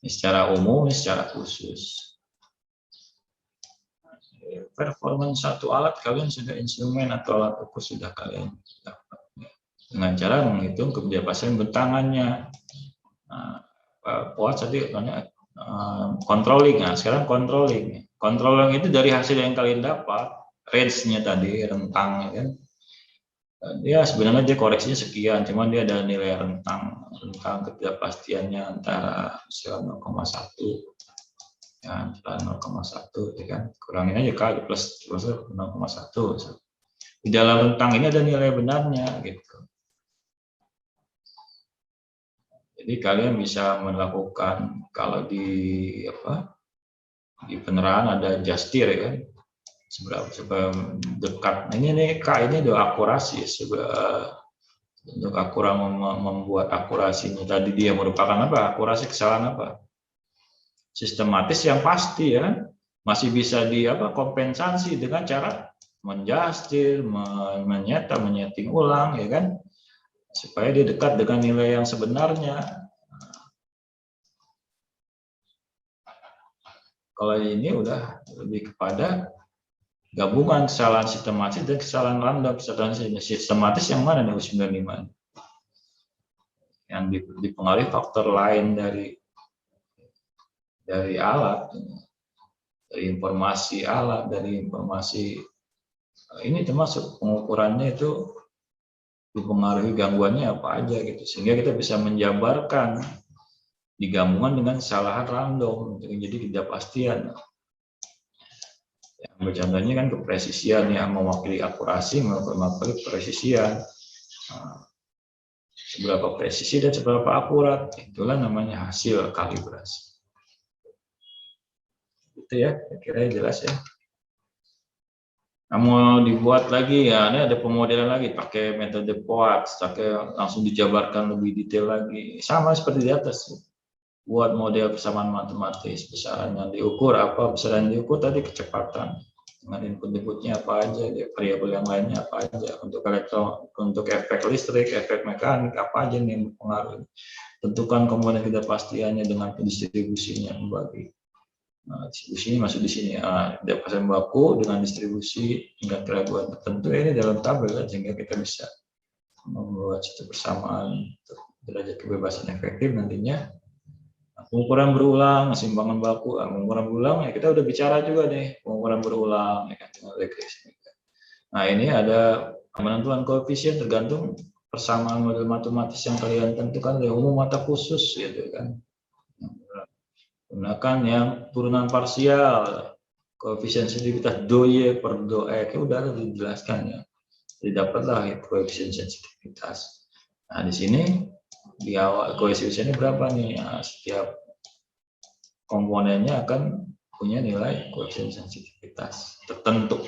Ini secara umum, secara khusus. Performance satu alat kalian sudah, instrumen atau alat ukur sudah kalian dapat dengan cara menghitung kebiasaan bentangannya. Puas tadi controlling. Nah, sekarang controlling. Controlling itu dari hasil yang kalian dapat, range-nya tadi, rentangnya kan. Dia sebenarnya dia koreksinya sekian, cuman dia ada nilai rentang ketidakpastiannya antara 0,1 ya, 0,1 ya kan, kurangin aja kali plus 0,1. Di dalam rentang ini ada nilai benarnya gitu. Jadi kalian bisa melakukan kalau di peneraan ada justir ya kan, seberapa dekat. Ini nih K ini udah akurasi untuk membuat akurasinya tadi dia merupakan apa? Akurasi kesalahan apa? Sistematis yang pasti ya kan? Masih bisa kompensasi dengan cara menjustir, menyeting ulang ya kan? Supaya dia dekat dengan nilai yang sebenarnya. Kalau ini udah lebih kepada gabungan kesalahan sistematis dan kesalahan random. Kesalahan sistematis yang mana nih U95? Yang dipengaruhi faktor lain dari alat, dari informasi alat, dari informasi ini termasuk pengukurannya itu dipengaruhi gangguannya apa aja gitu, sehingga kita bisa menjabarkan digabungan dengan kesalahan random, jadi ketidakpastian. Contohnya kan kepresisian yang mewakili akurasi, mewakili presisian. Seberapa presisi dan seberapa akurat, itulah namanya hasil kalibrasi. Itu ya, kira-kira jelas ya. Nah, mau dibuat lagi ya, ini ada pemodelan lagi, pakai metode POAT, langsung dijabarkan lebih detail lagi. Sama seperti di atas. Buat model persamaan matematis, besaran yang diukur apa, besaran yang diukur tadi kecepatan. Dengan input-inputnya apa aja, variabel yang lainnya apa aja, untuk efek listrik, efek mekanik apa aja nih yang mempengaruhi. Tentukan komponen ketidakpastiannya dengan distribusinya membagi. Nah, distribusi ini masuk di sini. Diapasan baku dengan distribusi tingkat keraguan tertentu ini dalam tabel kan, sehingga kita bisa membuat satu persamaan derajat kebebasan efektif nantinya. Pengukuran berulang, keseimbangan baku, pengukuran berulang ya kita udah bicara juga nih, pengukuran berulang ya kan, dengan regresi. Nah, ini ada penentuan koefisien tergantung persamaan model matematis yang kalian tentukan dari umum mata khusus gitu kan. Gunakan yang turunan parsial koefisien sensitivitas do Y per do X udah ada dijelaskan ya. Jadi dapatlah koefisien sensitivitas. Nah, di sini di awal koefisiennya berapa nih? Nah, setiap komponennya akan punya nilai koefisien sensitivitas tertentu.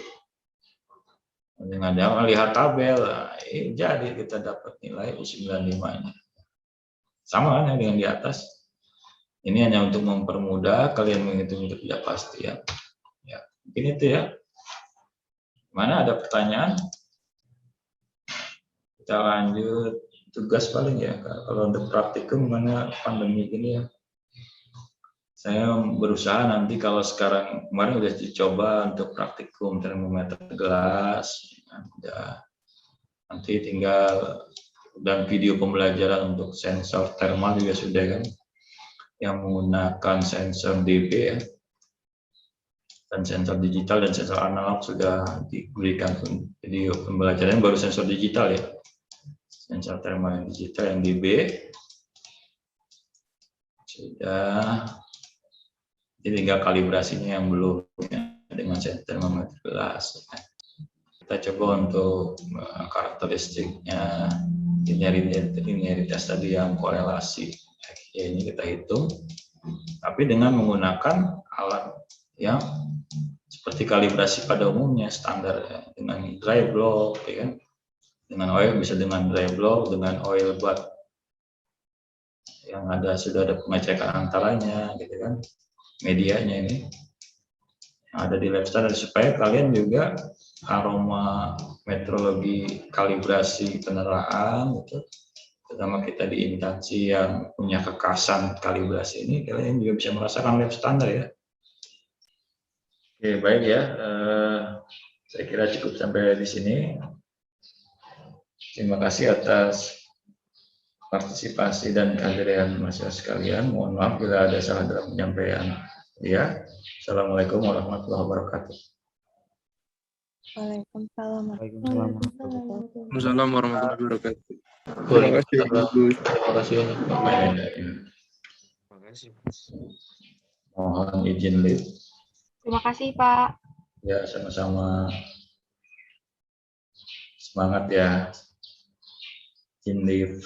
Dengan lihat tabel, nah, jadi kita dapat nilai U95-nya. Sama kan dengan di atas. Ini hanya untuk mempermudah kalian menghitung ketidakpastian. Ya, mungkin itu ya. Mana ada pertanyaan? Kita lanjut tugas paling ya. Kalau untuk praktikum mana pandemi gini ya. Saya berusaha nanti kalau sekarang kemarin udah dicoba untuk praktikum termometer gelas, ya, nanti tinggal dan video pembelajaran untuk sensor thermal juga sudah kan, yang menggunakan sensor dB ya, dan sensor digital dan sensor analog sudah diberikan video pembelajaran baru sensor digital ya, sensor thermal yang digital yang dB sudah. Jadi tinggal kalibrasinya yang belum ya, dengan termometer gelas. Kita coba untuk karakteristiknya, linearitas tadi yang korelasi. Ya, ini kita hitung, tapi dengan menggunakan alat yang seperti kalibrasi pada umumnya standar ya, dengan dry block, ya kan? Dengan oil bisa dengan dry block, dengan oil bath yang sudah ada pengecekan antaranya, gitu kan? Medianya ini yang ada di lab standar supaya kalian juga aroma metrologi kalibrasi peneraan gitu, terutama kita di instansi yang punya kekasan kalibrasi ini, kalian juga bisa merasakan lab standar ya. Oke, baik ya, saya kira cukup sampai di sini. Terima kasih atas partisipasi dan kehadiran mahasiswa sekalian. Mohon maaf bila ada salah dalam penyampaian. Ya, Assalamualaikum warahmatullahi wabarakatuh. Waalaikumsalam. Waalaikumsalam warahmatullahi wabarakatuh. Terima kasih. Terima kasih. Terima kasih. Mohon izin lift. Terima kasih, Pak. Ya, sama-sama. Semangat ya. Izin lift.